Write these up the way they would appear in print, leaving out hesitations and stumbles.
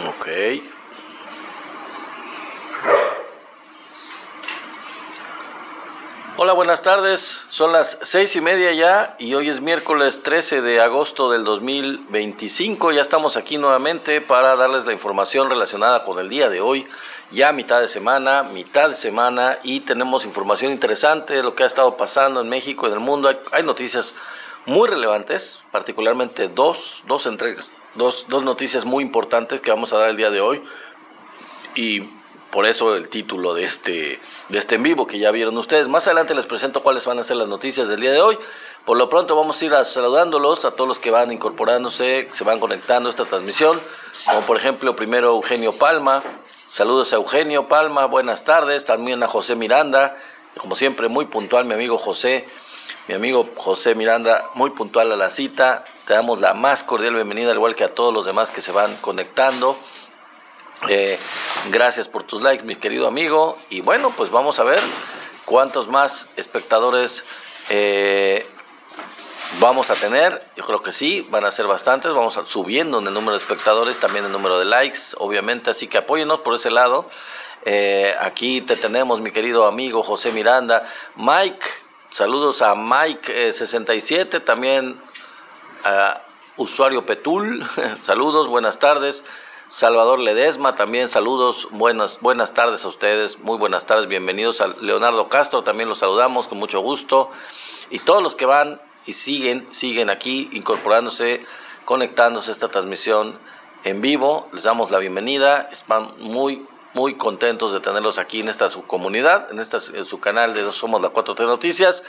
Ok. Hola, buenas tardes. Son las 6:30 ya y hoy es miércoles 13 de agosto del 2025. Ya estamos aquí nuevamente para darles la información relacionada con el día de hoy. Ya mitad de semana y tenemos información interesante de lo que ha estado pasando en México y en el mundo. Hay noticias muy relevantes, particularmente dos noticias muy importantes que vamos a dar el día de hoy. Y por eso el título de este en vivo que ya vieron ustedes. Más adelante les presento cuáles van a ser las noticias del día de hoy. Por lo pronto vamos a ir saludándolos a todos los que van incorporándose, se van conectando a esta transmisión. Como por ejemplo, primero Eugenio Palma. Saludos a Eugenio Palma, buenas tardes. También a José Miranda, como siempre muy puntual mi amigo José Miranda, muy puntual a la cita. Te damos la más cordial bienvenida, al igual que a todos los demás que se van conectando. Gracias por tus likes, mi querido amigo. Y bueno, pues vamos a ver cuántos más espectadores vamos a tener. Yo creo que sí, van a ser bastantes. Vamos subiendo en el número de espectadores, también el número de likes, obviamente. Así que apóyenos por ese lado. Aquí te tenemos, mi querido amigo José Miranda. Mike, saludos a Mike 67, también a usuario Petul. Saludos, buenas tardes. Salvador Ledesma, también saludos, buenas tardes a ustedes, muy buenas tardes, bienvenidos a Leonardo Castro, también los saludamos con mucho gusto, y todos los que van y siguen aquí incorporándose, conectándose a esta transmisión en vivo, les damos la bienvenida. Están muy contentos de tenerlos aquí en esta su comunidad, en su canal de Somos la 4T Noticias.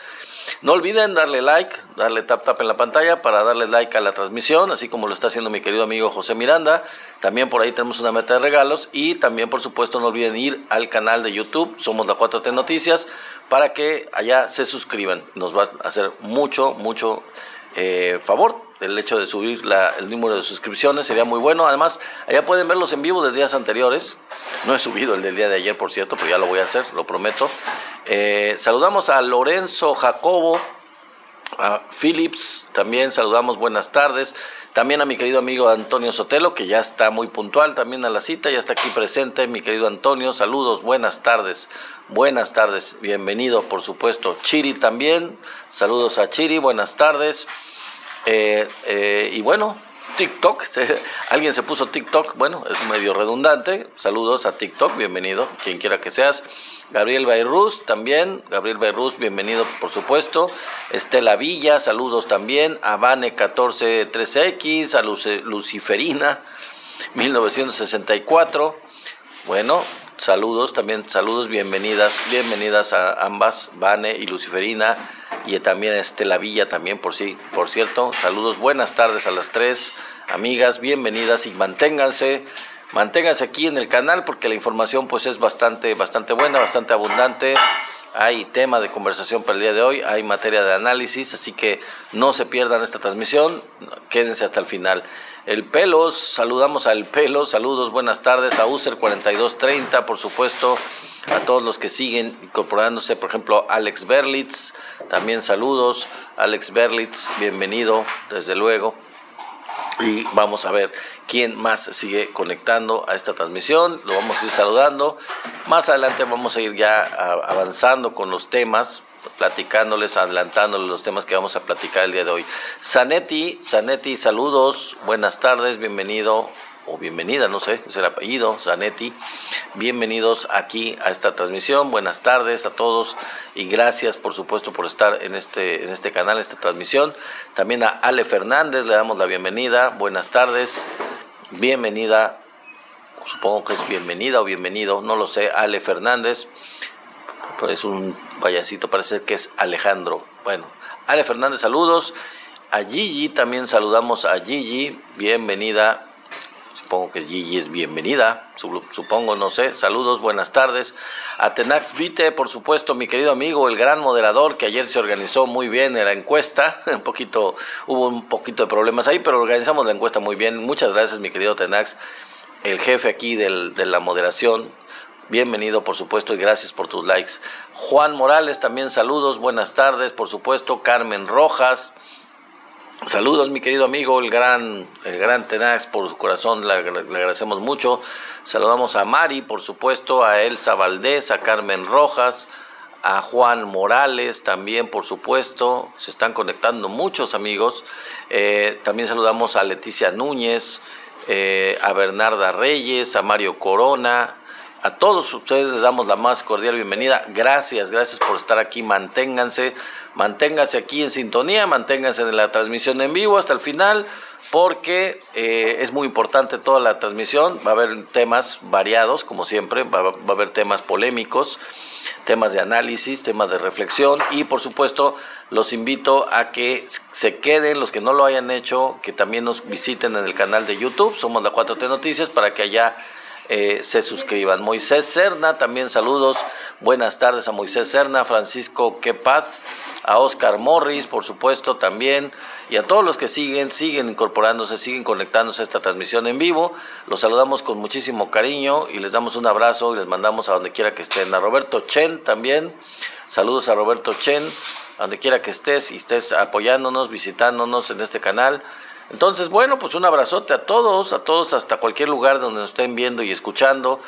No olviden darle like, darle tap en la pantalla para darle like a la transmisión, así como lo está haciendo mi querido amigo José Miranda. También por ahí tenemos una meta de regalos y también por supuesto no olviden ir al canal de YouTube Somos la 4T Noticias para que allá se suscriban. Nos va a hacer mucho favor el hecho de subir el número de suscripciones, sería muy bueno. Además, allá pueden verlos en vivo de días anteriores. No he subido el del día de ayer, por cierto, pero ya lo voy a hacer, lo prometo. Saludamos a Lorenzo Jacobo, a Philips, también saludamos, buenas tardes. También a mi querido amigo Antonio Sotelo, que ya está muy puntual también a la cita, ya está aquí presente, mi querido Antonio. Saludos, buenas tardes, bienvenido, por supuesto. Chiri también, saludos a Chiri, buenas tardes. Y bueno, TikTok, alguien se puso TikTok, bueno, es medio redundante. Saludos a TikTok, bienvenido, quien quiera que seas. Gabriel Bayruz también, bienvenido por supuesto. Estela Villa, saludos también. A Vane 143X, a Luciferina 1964. Bueno, saludos, bienvenidas a ambas, Vane y Luciferina. Y también a Estela Villa también, por cierto. Saludos, buenas tardes a las tres amigas, bienvenidas y manténganse aquí en el canal porque la información pues es bastante buena, bastante abundante. Hay tema de conversación para el día de hoy, hay materia de análisis, así que no se pierdan esta transmisión, quédense hasta el final. El Pelos, saludamos al Pelos, saludos, buenas tardes, a User 4230, por supuesto, a todos los que siguen incorporándose, por ejemplo, Alex Berlitz, también saludos, Alex Berlitz, bienvenido, desde luego. Y vamos a ver quién más sigue conectando a esta transmisión, lo vamos a ir saludando. Más adelante vamos a ir ya avanzando con los temas, platicándoles, adelantándoles los temas que vamos a platicar el día de hoy. Zanetti, saludos, buenas tardes, bienvenido o bienvenida, no sé, es el apellido, Zanetti. Bienvenidos aquí a esta transmisión, buenas tardes a todos y gracias por supuesto por estar en este canal, esta transmisión. También a Ale Fernández le damos la bienvenida, buenas tardes, bienvenida, supongo que es bienvenida o bienvenido, no lo sé, Ale Fernández, pues es un payasito, parece que es Alejandro. Bueno, Ale Fernández, saludos. A Gigi también saludamos a Gigi, bienvenida. Supongo que Gigi es bienvenida, supongo, no sé. Saludos, buenas tardes. A Tenax Vite, por supuesto, mi querido amigo, el gran moderador, que ayer se organizó muy bien en la encuesta. Hubo un poquito de problemas ahí, pero organizamos la encuesta muy bien. Muchas gracias, mi querido Tenax, el jefe aquí de la moderación. Bienvenido, por supuesto, y gracias por tus likes. Juan Morales, también saludos, buenas tardes, por supuesto. Carmen Rojas, Saludos, mi querido amigo, el gran Tenax, por su corazón, le agradecemos mucho. Saludamos a Mari, por supuesto, a Elsa Valdés, a Carmen Rojas, a Juan Morales, también, por supuesto. Se están conectando muchos amigos. También saludamos a Leticia Núñez, a Bernarda Reyes, a Mario Corona. A todos ustedes les damos la más cordial bienvenida. Gracias por estar aquí. Manténganse aquí en sintonía, manténganse en la transmisión en vivo hasta el final, porque es muy importante toda la transmisión. Va a haber temas variados, como siempre, va a haber temas polémicos, temas de análisis, temas de reflexión, y por supuesto los invito a que se queden, los que no lo hayan hecho, que también nos visiten en el canal de YouTube, somos la 4T Noticias, para que allá se suscriban. Moisés Serna, también saludos, buenas tardes a Moisés Serna, Francisco Quepaz, a Oscar Morris, por supuesto, también, y a todos los que siguen incorporándose, siguen conectándose a esta transmisión en vivo. Los saludamos con muchísimo cariño y les damos un abrazo y les mandamos a donde quiera que estén. A Roberto Chen también, saludos a Roberto Chen, a donde quiera que estés y estés apoyándonos, visitándonos en este canal. Entonces, bueno, pues un abrazote a todos, hasta cualquier lugar donde nos estén viendo y escuchando,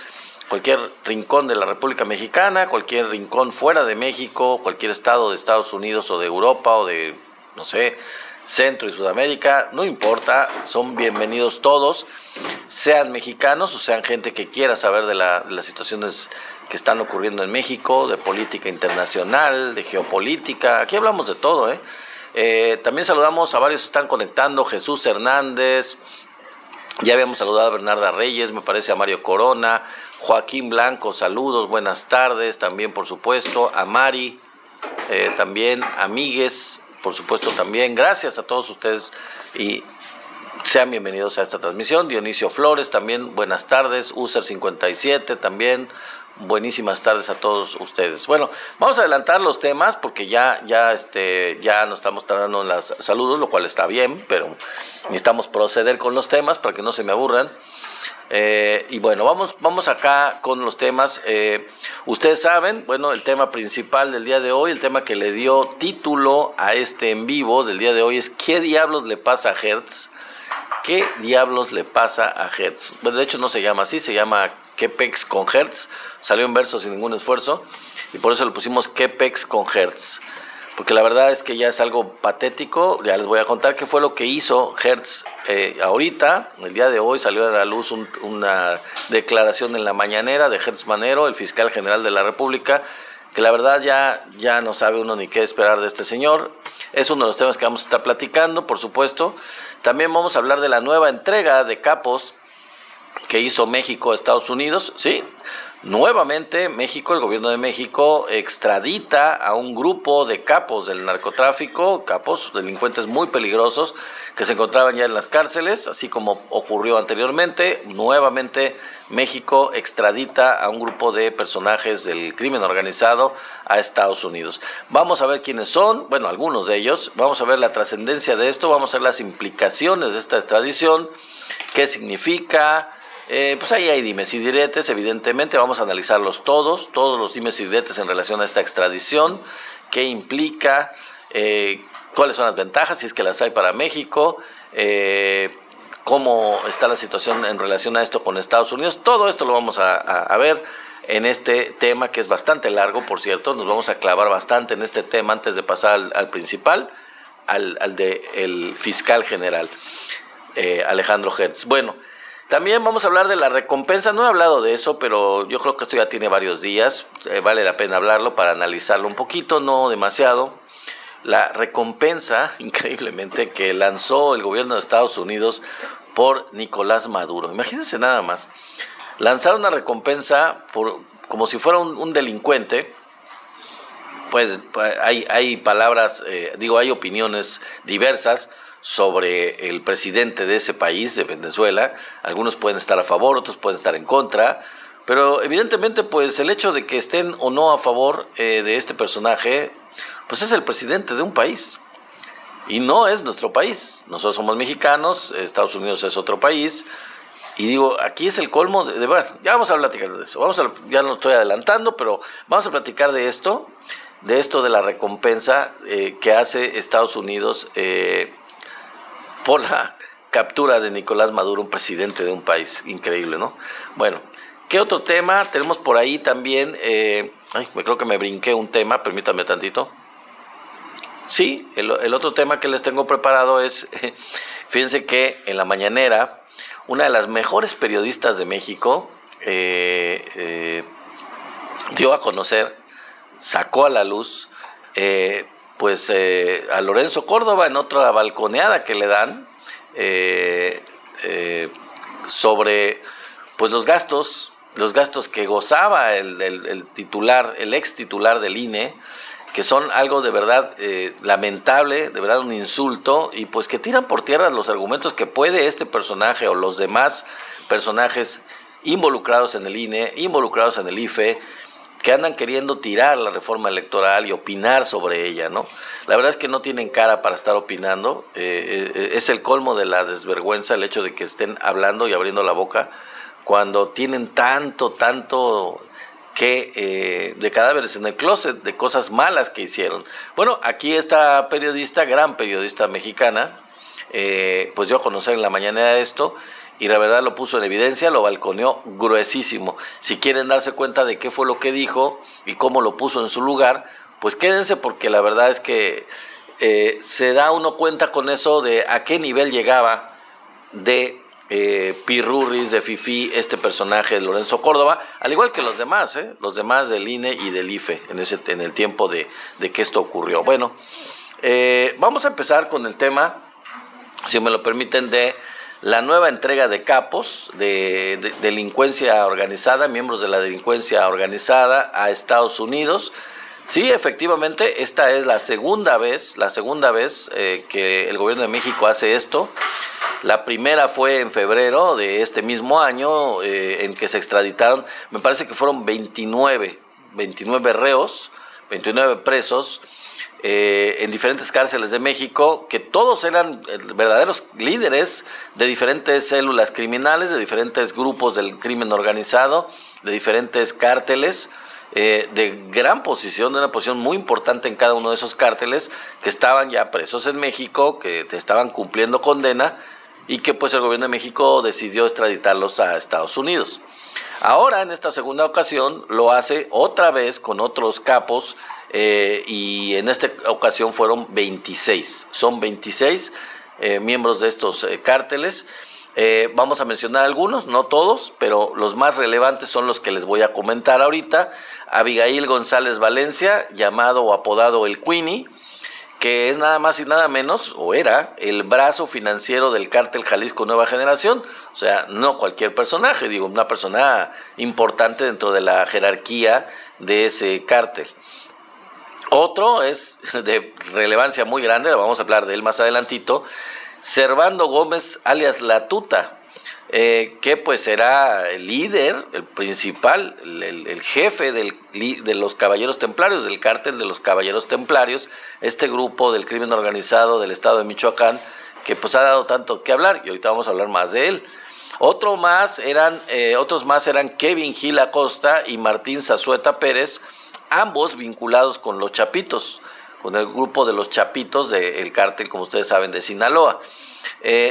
cualquier rincón de la República Mexicana, cualquier rincón fuera de México, cualquier estado de Estados Unidos o de Europa o de, no sé, Centro y Sudamérica, no importa, son bienvenidos todos, sean mexicanos o sean gente que quiera saber de las situaciones que están ocurriendo en México, de política internacional, de geopolítica. Aquí hablamos de todo, también saludamos a varios que están conectando, Jesús Hernández, ya habíamos saludado a Bernarda Reyes, me parece, a Mario Corona, Joaquín Blanco, saludos, buenas tardes, también por supuesto, a Mari, también, amigues, por supuesto también, gracias a todos ustedes y sean bienvenidos a esta transmisión. Dionisio Flores, también, buenas tardes, User57 también. Buenísimas tardes a todos ustedes. Bueno, vamos a adelantar los temas porque ya nos estamos tardando en los saludos, lo cual está bien, pero necesitamos proceder con los temas para que no se me aburran. Y bueno, vamos acá con los temas. Ustedes saben, bueno, el tema principal del día de hoy, el tema que le dio título a este en vivo del día de hoy es ¿qué diablos le pasa a Hertz? ¿Qué diablos le pasa a Hertz? Bueno, de hecho no se llama así, se llama ¿qué pex con Hertz? Salió en verso sin ningún esfuerzo y por eso le pusimos ¿qué pex con Hertz? Porque la verdad es que ya es algo patético. Ya les voy a contar qué fue lo que hizo Hertz ahorita. El día de hoy salió a la luz una declaración en la mañanera de Hertz Manero, el fiscal general de la República, que la verdad ya no sabe uno ni qué esperar de este señor. Es uno de los temas que vamos a estar platicando, por supuesto. También vamos a hablar de la nueva entrega de capos que hizo México a Estados Unidos, sí. Nuevamente México, el gobierno de México extradita a un grupo de capos del narcotráfico, capos, delincuentes muy peligrosos que se encontraban ya en las cárceles, así como ocurrió anteriormente. Nuevamente México extradita a un grupo de personajes del crimen organizado a Estados Unidos. Vamos a ver quiénes son, bueno, algunos de ellos, vamos a ver la trascendencia de esto, vamos a ver las implicaciones de esta extradición, qué significa. Pues ahí hay dimes y diretes, evidentemente, vamos a analizarlos todos los dimes y diretes en relación a esta extradición, qué implica, cuáles son las ventajas, si es que las hay para México, cómo está la situación en relación a esto con Estados Unidos. Todo esto lo vamos a ver en este tema, que es bastante largo, por cierto. Nos vamos a clavar bastante en este tema antes de pasar al principal, al de el fiscal general, Alejandro Hertz. Bueno, también vamos a hablar de la recompensa. No he hablado de eso, pero yo creo que esto ya tiene varios días. Vale la pena hablarlo para analizarlo un poquito, no demasiado. La recompensa, increíblemente, que lanzó el gobierno de Estados Unidos por Nicolás Maduro. Imagínense nada más. Lanzar una recompensa como si fuera un delincuente. Pues hay palabras, hay opiniones diversas sobre el presidente de ese país, de Venezuela. Algunos pueden estar a favor, otros pueden estar en contra, pero evidentemente pues el hecho de que estén o no a favor de este personaje, pues es el presidente de un país y no es nuestro país. Nosotros somos mexicanos, Estados Unidos es otro país, y digo, aquí es el colmo bueno, ya vamos a platicar de eso, ya no estoy adelantando, pero vamos a platicar de esto de la recompensa que hace Estados Unidos por la captura de Nicolás Maduro, un presidente de un país. Increíble, ¿no? Bueno, ¿qué otro tema? Tenemos por ahí también, creo que me brinqué un tema, permítame tantito. Sí, el otro tema que les tengo preparado es, fíjense que en la mañanera, una de las mejores periodistas de México dio a conocer, sacó a la luz, a Lorenzo Córdoba en otra balconeada que le dan sobre pues los gastos que gozaba el titular, el ex titular del INE, que son algo de verdad lamentable, de verdad un insulto, y pues que tiran por tierra los argumentos que puede este personaje o los demás personajes involucrados en el INE, involucrados en el IFE, que andan queriendo tirar la reforma electoral y opinar sobre ella, ¿no? La verdad es que no tienen cara para estar opinando, es el colmo de la desvergüenza el hecho de que estén hablando y abriendo la boca cuando tienen tanto que de cadáveres en el closet, de cosas malas que hicieron. Bueno, aquí esta periodista, gran periodista mexicana, pues dio a conocer en la mañana esto, y la verdad lo puso en evidencia, lo balconeó gruesísimo. Si quieren darse cuenta de qué fue lo que dijo y cómo lo puso en su lugar, pues quédense, porque la verdad es que se da uno cuenta con eso de a qué nivel llegaba de pirurris, de fifí, este personaje de Lorenzo Córdoba, al igual que los demás del INE y del IFE en el tiempo de que esto ocurrió. Bueno, vamos a empezar con el tema, si me lo permiten, de la nueva entrega de capos de delincuencia organizada, miembros de la delincuencia organizada a Estados Unidos. Sí, efectivamente, esta es la segunda vez que el gobierno de México hace esto. La primera fue en febrero de este mismo año, en que se extraditaron, me parece que fueron 29 reos, 29 presos, en diferentes cárceles de México, que todos eran verdaderos líderes de diferentes células criminales, de diferentes grupos del crimen organizado, de diferentes cárteles, de gran posición, de una posición muy importante en cada uno de esos cárteles, que estaban ya presos en México, que estaban cumpliendo condena, y que pues el gobierno de México decidió extraditarlos a Estados Unidos. Ahora, en esta segunda ocasión, lo hace otra vez con otros capos, y en esta ocasión fueron 26. Son 26 miembros de estos cárteles. Vamos a mencionar algunos, no todos, pero los más relevantes son los que les voy a comentar ahorita. Abigail González Valencia, llamado o apodado el Queenie, que es nada más y nada menos, o era, el brazo financiero del cártel Jalisco Nueva Generación. O sea, no cualquier personaje, digo, una persona importante dentro de la jerarquía de ese cártel. Otro es de relevancia muy grande, vamos a hablar de él más adelantito, Servando Gómez, alias La Tuta, que pues era el líder, el principal, el jefe de los Caballeros Templarios, del cártel de los Caballeros Templarios, este grupo del crimen organizado del estado de Michoacán, que pues ha dado tanto que hablar, y ahorita vamos a hablar más de él. Otros más eran Kevin Gil Acosta y Martín Zazueta Pérez, ambos vinculados con los Chapitos, con el grupo de los Chapitos del cártel, como ustedes saben, de Sinaloa.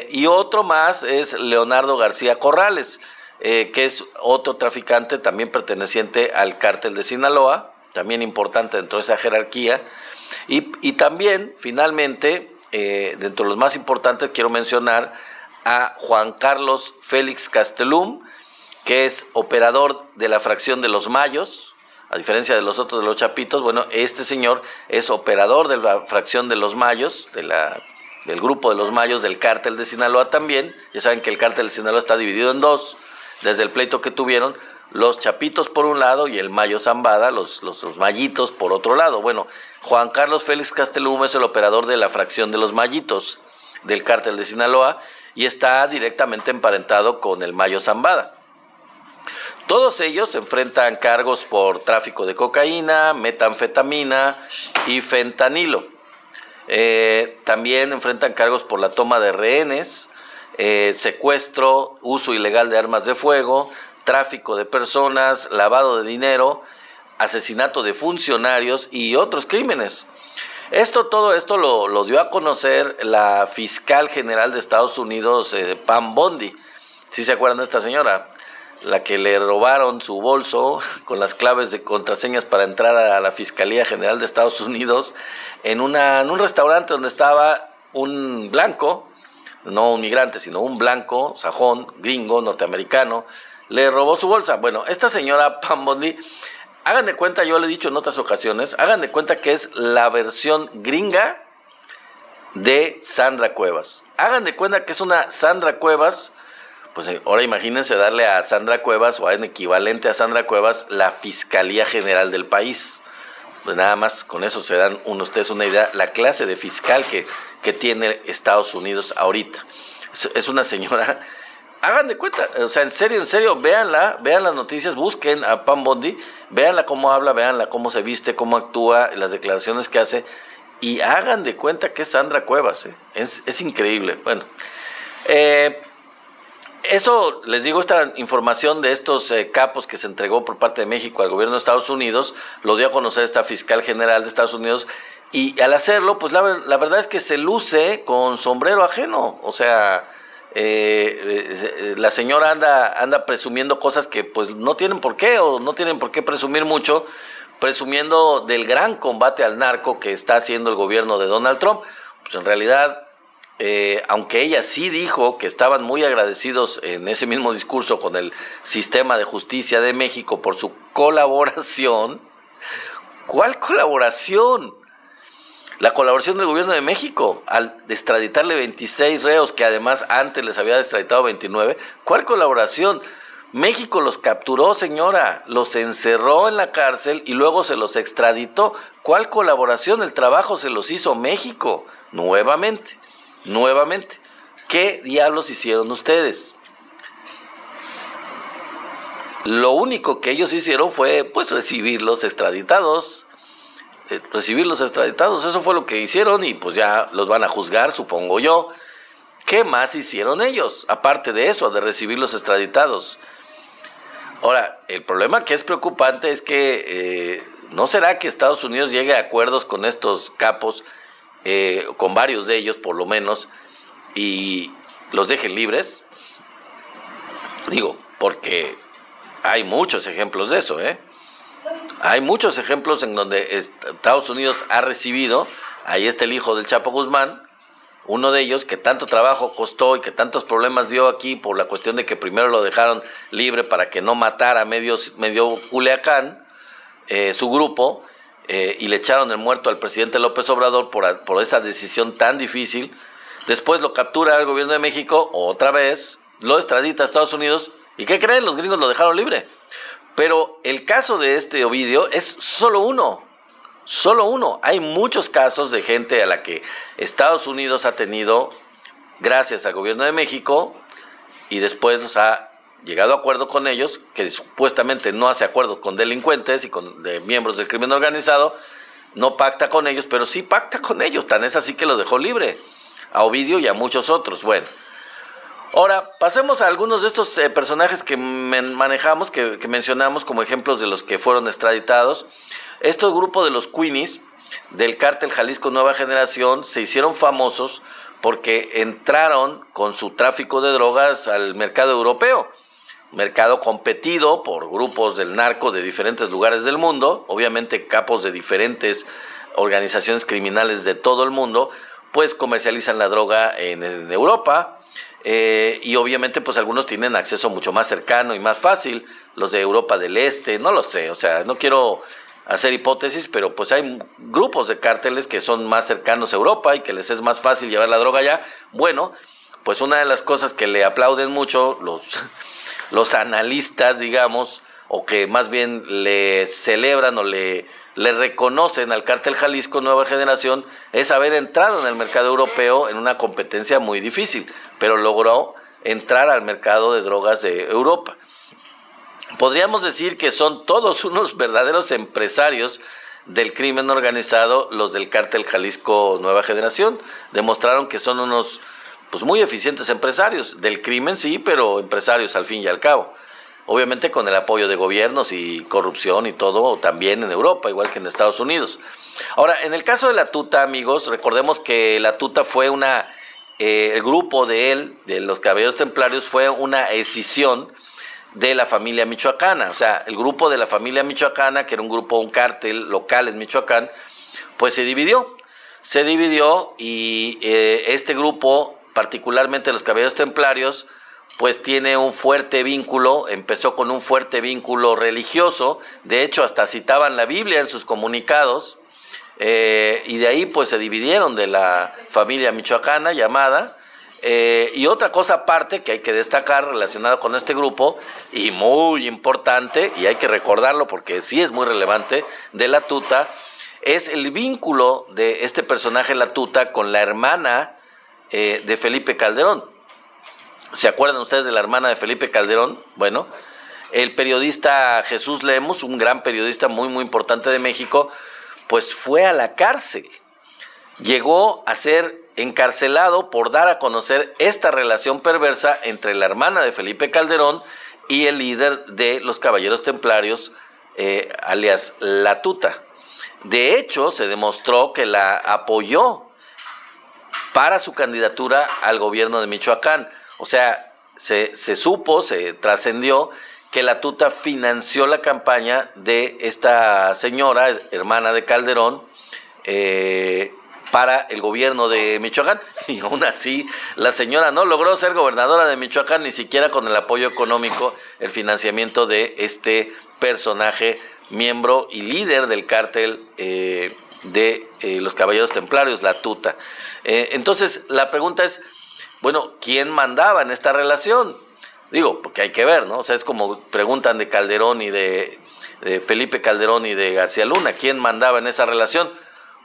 Y otro más es Leonardo García Corrales, que es otro traficante también perteneciente al cártel de Sinaloa, también importante dentro de esa jerarquía. Y también, finalmente, dentro de los más importantes, quiero mencionar a Juan Carlos Félix Castelum, que es operador de la fracción de los Mayos. A diferencia de los otros, de los Chapitos, bueno, este señor es operador de la fracción de los Mayos, del grupo de los Mayos del cártel de Sinaloa también. Ya saben que el cártel de Sinaloa está dividido en dos, desde el pleito que tuvieron, los Chapitos por un lado y el Mayo Zambada, los Mayitos por otro lado. Bueno, Juan Carlos Félix Castelum es el operador de la fracción de los Mayitos del cártel de Sinaloa y está directamente emparentado con el Mayo Zambada. Todos ellos enfrentan cargos por tráfico de cocaína, metanfetamina y fentanilo. También enfrentan cargos por la toma de rehenes, secuestro, uso ilegal de armas de fuego, tráfico de personas, lavado de dinero, asesinato de funcionarios y otros crímenes. Todo esto lo dio a conocer la fiscal general de Estados Unidos, Pam Bondi. ¿Sí se acuerdan de esta señora? La que le robaron su bolso con las claves de contraseñas para entrar a la Fiscalía General de Estados Unidos en un restaurante donde estaba un blanco, no un migrante, sino un blanco, sajón, gringo, norteamericano, le robó su bolsa. Bueno, esta señora Pam Bondi, hagan de cuenta, yo le he dicho en otras ocasiones, hagan de cuenta que es la versión gringa de Sandra Cuevas. Hagan de cuenta que es una Sandra Cuevas. Pues ahora imagínense darle a Sandra Cuevas o a un equivalente a Sandra Cuevas la Fiscalía General del país. Pues nada más con eso se dan ustedes una idea, la clase de fiscal que tiene Estados Unidos ahorita. Es una señora, hagan de cuenta, o sea, en serio, véanla, vean las noticias, busquen a Pam Bondi, véanla cómo habla, véanla cómo se viste, cómo actúa, las declaraciones que hace, y hagan de cuenta que es Sandra Cuevas, es increíble. Bueno, eso, les digo, esta información de estos capos que se entregó por parte de México al gobierno de Estados Unidos, lo dio a conocer esta fiscal general de Estados Unidos, y al hacerlo, pues la verdad es que se luce con sombrero ajeno. O sea, la señora anda presumiendo cosas que pues no tienen por qué, o no tienen por qué presumir mucho, presumiendo del gran combate al narco que está haciendo el gobierno de Donald Trump. Pues en realidad, aunque ella sí dijo que estaban muy agradecidos en ese mismo discurso con el sistema de justicia de México por su colaboración. ¿Cuál colaboración? La colaboración del gobierno de México al extraditarle 26 reos, que además antes les había extraditado 29. ¿Cuál colaboración? México los capturó, señora, los encerró en la cárcel y luego se los extraditó. ¿Cuál colaboración? El trabajo se los hizo México, nuevamente. ¿Qué diablos hicieron ustedes? Lo único que ellos hicieron fue pues recibirlos extraditados, eso fue lo que hicieron, y pues ya los van a juzgar, supongo yo. ¿Qué más hicieron ellos, aparte de eso, de recibirlos extraditados? Ahora, el problema que es preocupante es que ¿no será que Estados Unidos llegue a acuerdos con estos capos, con varios de ellos por lo menos, y los dejen libres? Digo, porque hay muchos ejemplos de eso, Hay muchos ejemplos en donde Estados Unidos ha recibido, ahí está el hijo del Chapo Guzmán, uno de ellos que tanto trabajo costó y que tantos problemas dio aquí por la cuestión de que primero lo dejaron libre para que no matara medio Culiacán, su grupo, y le echaron el muerto al presidente López Obrador por esa decisión tan difícil. Después lo captura el gobierno de México, otra vez, lo extradita a Estados Unidos, ¿y qué creen? Los gringos lo dejaron libre. Pero el caso de este Ovidio es solo uno. Hay muchos casos de gente a la que Estados Unidos ha tenido gracias al gobierno de México, y después nos ha llegado a acuerdo con ellos, que supuestamente no hace acuerdos con delincuentes y con miembros del crimen organizado, no pacta con ellos, pero sí pacta con ellos, tan es así que lo dejó libre, a Ovidio y a muchos otros. Bueno, ahora pasemos a algunos de estos personajes que manejamos, que mencionamos como ejemplos de los que fueron extraditados. Este grupo de los Queenies del cártel Jalisco Nueva Generación se hicieron famosos porque entraron con su tráfico de drogas al mercado europeo, mercado competido por grupos del narco de diferentes lugares del mundo, obviamente capos de diferentes organizaciones criminales de todo el mundo, pues comercializan la droga en Europa, y obviamente pues algunos tienen acceso mucho más cercano y más fácil, los de Europa del Este, no lo sé, o sea, no quiero hacer hipótesis, pero pues hay grupos de cárteles que son más cercanos a Europa y que les es más fácil llevar la droga allá. Bueno, pues una de las cosas que le aplauden mucho los analistas, digamos, o que más bien le celebran o le reconocen al cártel Jalisco Nueva Generación, es haber entrado en el mercado europeo en una competencia muy difícil, pero logró entrar al mercado de drogas de Europa. Podríamos decir que son todos unos verdaderos empresarios del crimen organizado, los del cártel Jalisco Nueva Generación. Demostraron que son unos pues muy eficientes empresarios del crimen, sí, pero empresarios al fin y al cabo. obviamente con el apoyo de gobiernos y corrupción y todo, también en Europa, igual que en Estados Unidos. Ahora, en el caso de la tuta, amigos, recordemos que la tuta fue el grupo de él, de los Caballeros Templarios, fue una escisión de la familia michoacana. O sea, el grupo de la familia michoacana, que era un cártel local en Michoacán, pues se dividió y este grupo, particularmente los Caballeros Templarios, pues tiene un fuerte vínculo, empezó con un fuerte vínculo religioso, de hecho hasta citaban la Biblia en sus comunicados, y de ahí pues se dividieron de la familia michoacana llamada. Y otra cosa aparte que hay que destacar relacionada con este grupo, y muy importante, y hay que recordarlo porque sí es muy relevante, de la tuta, es el vínculo de este personaje, la tuta, con la hermana de Felipe Calderón. ¿Se acuerdan ustedes de la hermana de Felipe Calderón? Bueno, el periodista Jesús Lemus, un gran periodista muy muy importante de México, pues fue a la cárcel. Llegó a ser encarcelado por dar a conocer esta relación perversa entre la hermana de Felipe Calderón y el líder de los Caballeros Templarios, alias La Tuta. De hecho, se demostró que la apoyó para su candidatura al gobierno de Michoacán. O sea, se trascendió que la tuta financió la campaña de esta señora, hermana de Calderón, para el gobierno de Michoacán, y aún así la señora no logró ser gobernadora de Michoacán, ni siquiera con el apoyo económico, el financiamiento de este personaje, miembro y líder del cártel de los Caballeros Templarios, la tuta. Entonces la pregunta es, bueno, ¿quién mandaba en esta relación? Digo, porque hay que ver, ¿no? O sea, es como preguntan de Calderón y de Felipe Calderón y de García Luna, ¿quién mandaba en esa relación?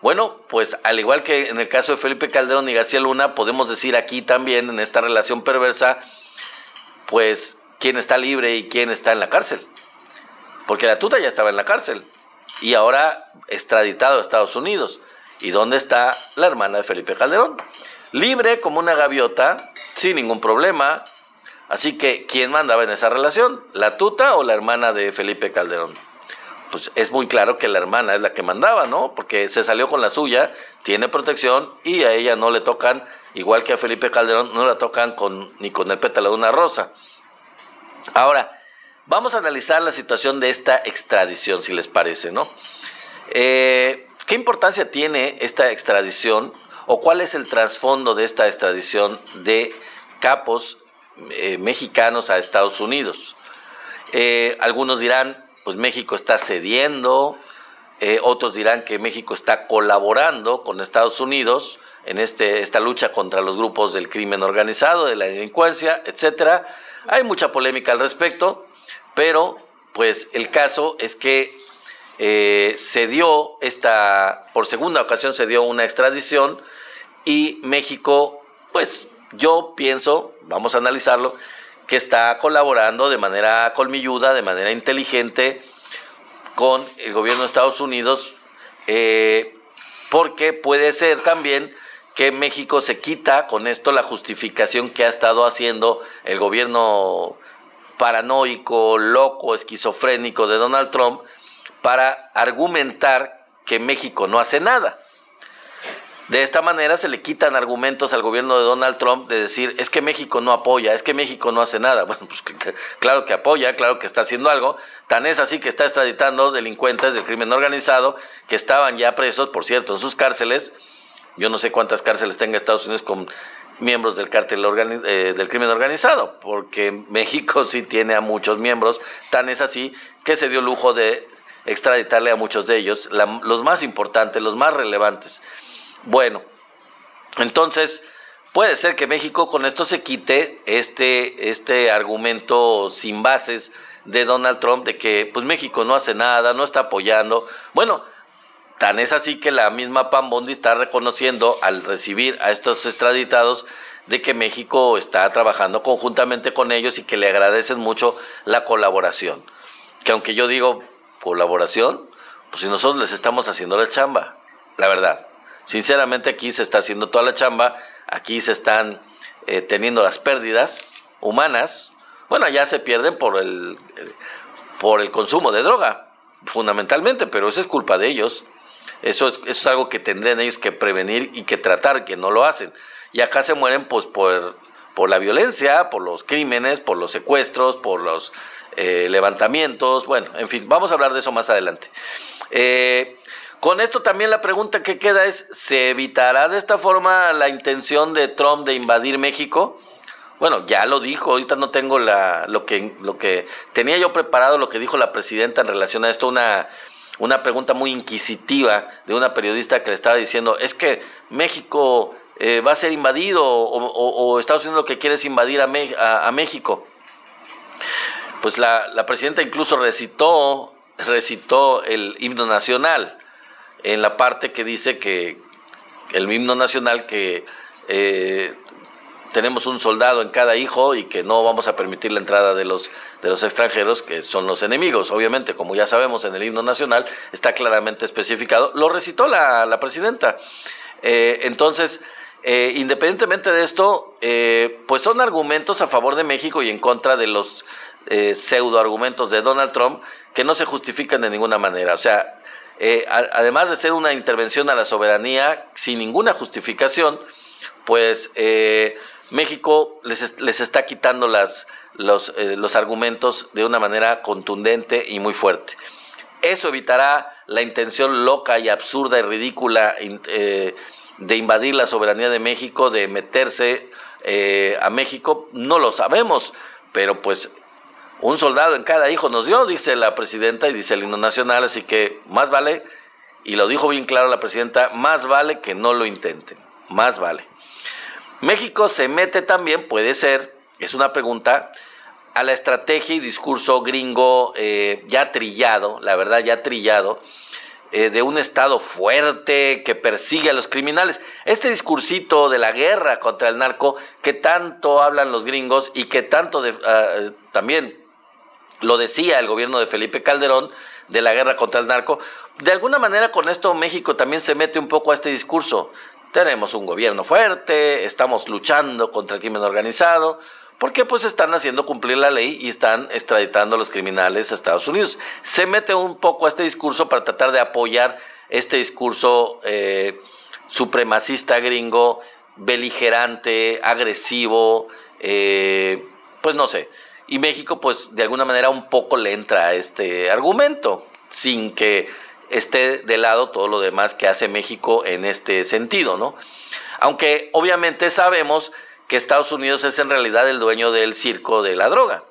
Bueno, pues al igual que en el caso de Felipe Calderón y García Luna, podemos decir aquí también, en esta relación perversa, pues quién está libre y quién está en la cárcel. Porque la tuta ya estaba en la cárcel y ahora extraditado a Estados Unidos. ¿Y dónde está la hermana de Felipe Calderón? Libre como una gaviota, sin ningún problema. Así que, ¿quién mandaba en esa relación? ¿La tuta o la hermana de Felipe Calderón? Pues es muy claro que la hermana es la que mandaba, ¿no? Porque se salió con la suya, tiene protección y a ella no le tocan, igual que a Felipe Calderón, no la tocan ni con el pétalo de una rosa. Ahora, vamos a analizar la situación de esta extradición, si les parece, ¿no? ¿Qué importancia tiene esta extradición o cuál es el trasfondo de esta extradición de capos mexicanos a Estados Unidos? Algunos dirán, pues México está cediendo, otros dirán que México está colaborando con Estados Unidos en esta lucha contra los grupos del crimen organizado, de la delincuencia, etcétera. Hay mucha polémica al respecto, pero pues el caso es que por segunda ocasión se dio una extradición y México, pues yo pienso, vamos a analizarlo, que está colaborando de manera colmilluda, de manera inteligente con el gobierno de Estados Unidos, porque puede ser también que México se quita con esto la justificación que ha estado haciendo el gobierno paranoico, loco, esquizofrénico de Donald Trump para argumentar que México no hace nada. De esta manera se le quitan argumentos al gobierno de Donald Trump de decir, es que México no apoya, es que México no hace nada. Bueno, pues claro que apoya, claro que está haciendo algo. Tan es así que está extraditando delincuentes del crimen organizado que estaban ya presos, por cierto, en sus cárceles. Yo no sé cuántas cárceles tenga Estados Unidos con miembros del cártel del crimen organizado, porque México sí tiene a muchos miembros. Tan es así que se dio el lujo de extraditarle a muchos de ellos, los más importantes, los más relevantes. Bueno, entonces puede ser que México con esto se quite este argumento sin bases de Donald Trump de que pues México no hace nada, no está apoyando. Bueno, tan es así que la misma Pam Bondi está reconociendo al recibir a estos extraditados de que México está trabajando conjuntamente con ellos y que le agradecen mucho la colaboración. Que aunque yo digo colaboración, pues si nosotros les estamos haciendo la chamba, la verdad. Sinceramente aquí se está haciendo toda la chamba, aquí se están teniendo las pérdidas humanas, Bueno, allá se pierden por el consumo de droga, fundamentalmente, pero eso es culpa de ellos. Eso es algo que tendrían ellos que prevenir y que tratar, que no lo hacen. Y acá se mueren pues por la violencia, por los crímenes, por los secuestros, por los levantamientos. Bueno, en fin, vamos a hablar de eso más adelante. Con esto también la pregunta que queda es, ¿se evitará de esta forma la intención de Trump de invadir México? Bueno, ya lo dijo, ahorita no tengo lo que tenía yo preparado, lo que dijo la presidenta en relación a esto, una pregunta muy inquisitiva de una periodista que le estaba diciendo, es que México va a ser invadido o Estados Unidos lo que quiere es invadir a México. Pues la presidenta incluso recitó el himno nacional en la parte que dice que el himno nacional que tenemos un soldado en cada hijo y que no vamos a permitir la entrada de los extranjeros, que son los enemigos. Obviamente, como ya sabemos, en el himno nacional está claramente especificado. Lo recitó la presidenta. Entonces, independientemente de esto, pues son argumentos a favor de México y en contra de los pseudo argumentos de Donald Trump que no se justifican de ninguna manera. O sea, además de ser una intervención a la soberanía sin ninguna justificación, pues México les está quitando los argumentos de una manera contundente y muy fuerte. Eso evitará la intención loca y absurda y ridícula de invadir la soberanía de México, de meterse a México. No lo sabemos, pero pues un soldado en cada hijo nos dio, dice la presidenta y dice el himno nacional, así que más vale, y lo dijo bien claro la presidenta, más vale que no lo intenten, más vale. México se mete también, puede ser, es una pregunta, a la estrategia y discurso gringo ya trillado, la verdad ya trillado, de un Estado fuerte que persigue a los criminales. Este discursito de la guerra contra el narco que tanto hablan los gringos y que tanto también lo decía el gobierno de Felipe Calderón, de la guerra contra el narco, de alguna manera con esto México también se mete un poco a este discurso. Tenemos un gobierno fuerte, estamos luchando contra el crimen organizado, porque pues están haciendo cumplir la ley y están extraditando a los criminales a Estados Unidos. Se mete un poco a este discurso para tratar de apoyar este discurso supremacista gringo, beligerante, agresivo, pues no sé. Y México pues de alguna manera un poco le entra a este argumento, sin que esté de lado todo lo demás que hace México en este sentido, ¿no? Aunque obviamente sabemos que Estados Unidos es en realidad el dueño del circo de la droga.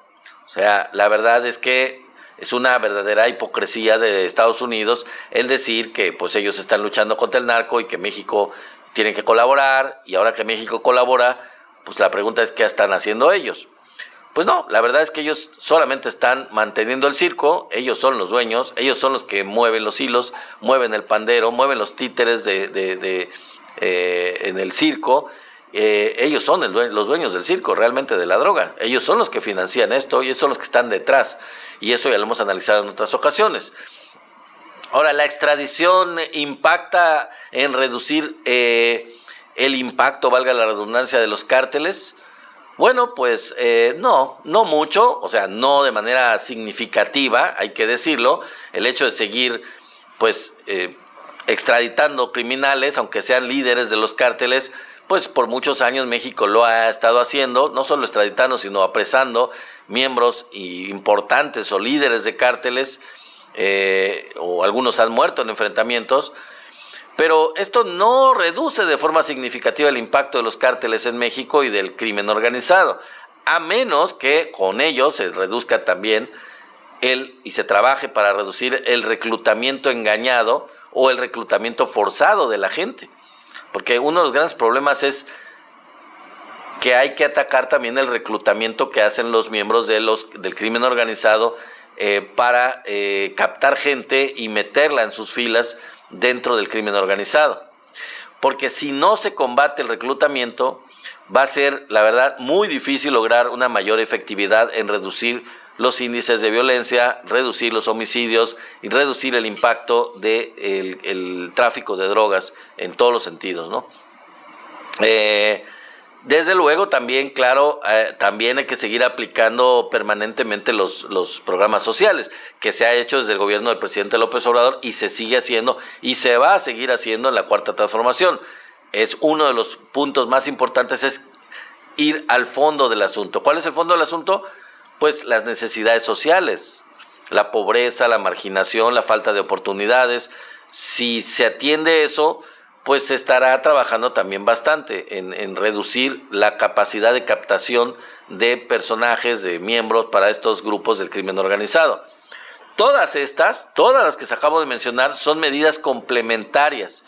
O sea, la verdad es que es una verdadera hipocresía de Estados Unidos el decir que pues ellos están luchando contra el narco y que México tiene que colaborar, y ahora que México colabora, pues la pregunta es ¿qué están haciendo ellos? Pues no, la verdad es que ellos solamente están manteniendo el circo, ellos son los dueños, ellos son los que mueven los hilos, mueven el pandero, mueven los títeres en el circo. Ellos son los dueños del circo, realmente de la droga. Ellos son los que financian esto y ellos son los que están detrás. Y eso ya lo hemos analizado en otras ocasiones. Ahora, ¿la extradición impacta en reducir el impacto, valga la redundancia, de los cárteles? Bueno, pues no mucho, o sea, no de manera significativa, hay que decirlo. El hecho de seguir, pues, extraditando criminales, aunque sean líderes de los cárteles, pues por muchos años México lo ha estado haciendo, no solo extraditando, sino apresando miembros importantes o líderes de cárteles, o algunos han muerto en enfrentamientos. Pero esto no reduce de forma significativa el impacto de los cárteles en México y del crimen organizado, a menos que con ello se reduzca también y se trabaje para reducir el reclutamiento engañado o el reclutamiento forzado de la gente. Porque uno de los grandes problemas es que hay que atacar también el reclutamiento que hacen los miembros del crimen organizado para captar gente y meterla en sus filas dentro del crimen organizado. Porque si no se combate el reclutamiento, va a ser, la verdad, muy difícil lograr una mayor efectividad en reducir los índices de violencia, reducir los homicidios y reducir el impacto del tráfico de drogas en todos los sentidos, ¿no? Desde luego también, claro, también hay que seguir aplicando permanentemente los programas sociales, que se ha hecho desde el gobierno del presidente López Obrador y se sigue haciendo y se va a seguir haciendo en la Cuarta Transformación. Es uno de los puntos más importantes, es ir al fondo del asunto. ¿Cuál es el fondo del asunto? Pues las necesidades sociales, la pobreza, la marginación, la falta de oportunidades. Si se atiende eso, pues se estará trabajando también bastante en reducir la capacidad de captación de personajes, de miembros para estos grupos del crimen organizado. Todas las que se acabo de mencionar, son medidas complementarias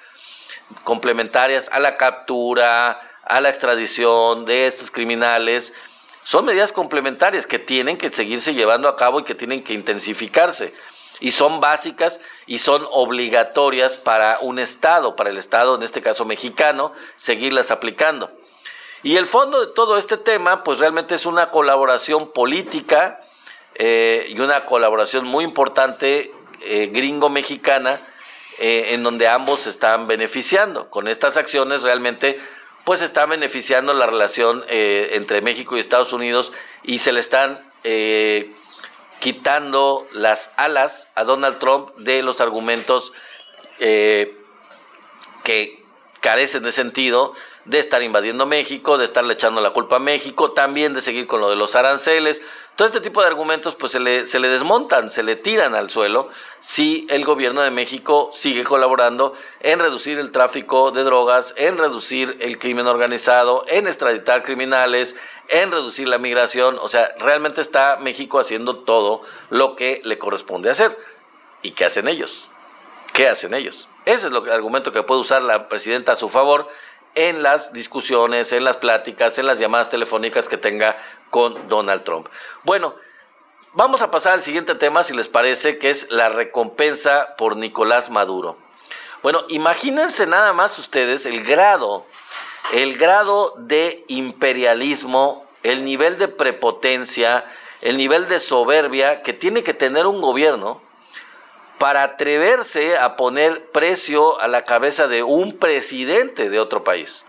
a la captura, a la extradición de estos criminales. Son medidas complementarias que tienen que seguirse llevando a cabo y que tienen que intensificarse. Y son básicas y son obligatorias para un Estado, para el Estado, en este caso mexicano, seguirlas aplicando. Y el fondo de todo este tema, pues realmente es una colaboración política y una colaboración muy importante gringo-mexicana, en donde ambos se están beneficiando. Con estas acciones realmente pues se está beneficiando la relación entre México y Estados Unidos y se le están quitando las alas a Donald Trump de los argumentos que carecen de sentido, de estar invadiendo México, de estarle echando la culpa a México, también de seguir con lo de los aranceles. Todo este tipo de argumentos pues se le desmontan, se le tiran al suelo si el gobierno de México sigue colaborando en reducir el tráfico de drogas, en reducir el crimen organizado, en extraditar criminales, en reducir la migración. O sea, realmente está México haciendo todo lo que le corresponde hacer. ¿Y qué hacen ellos? ¿Qué hacen ellos? Ese es el argumento que puede usar la presidenta a su favor en las discusiones, en las pláticas, en las llamadas telefónicas que tenga con Donald Trump. Bueno, vamos a pasar al siguiente tema, si les parece, que es la recompensa por Nicolás Maduro. Bueno, imagínense nada más ustedes el grado de imperialismo, el nivel de prepotencia, el nivel de soberbia que tiene que tener un gobierno para atreverse a poner precio a la cabeza de un presidente de otro país.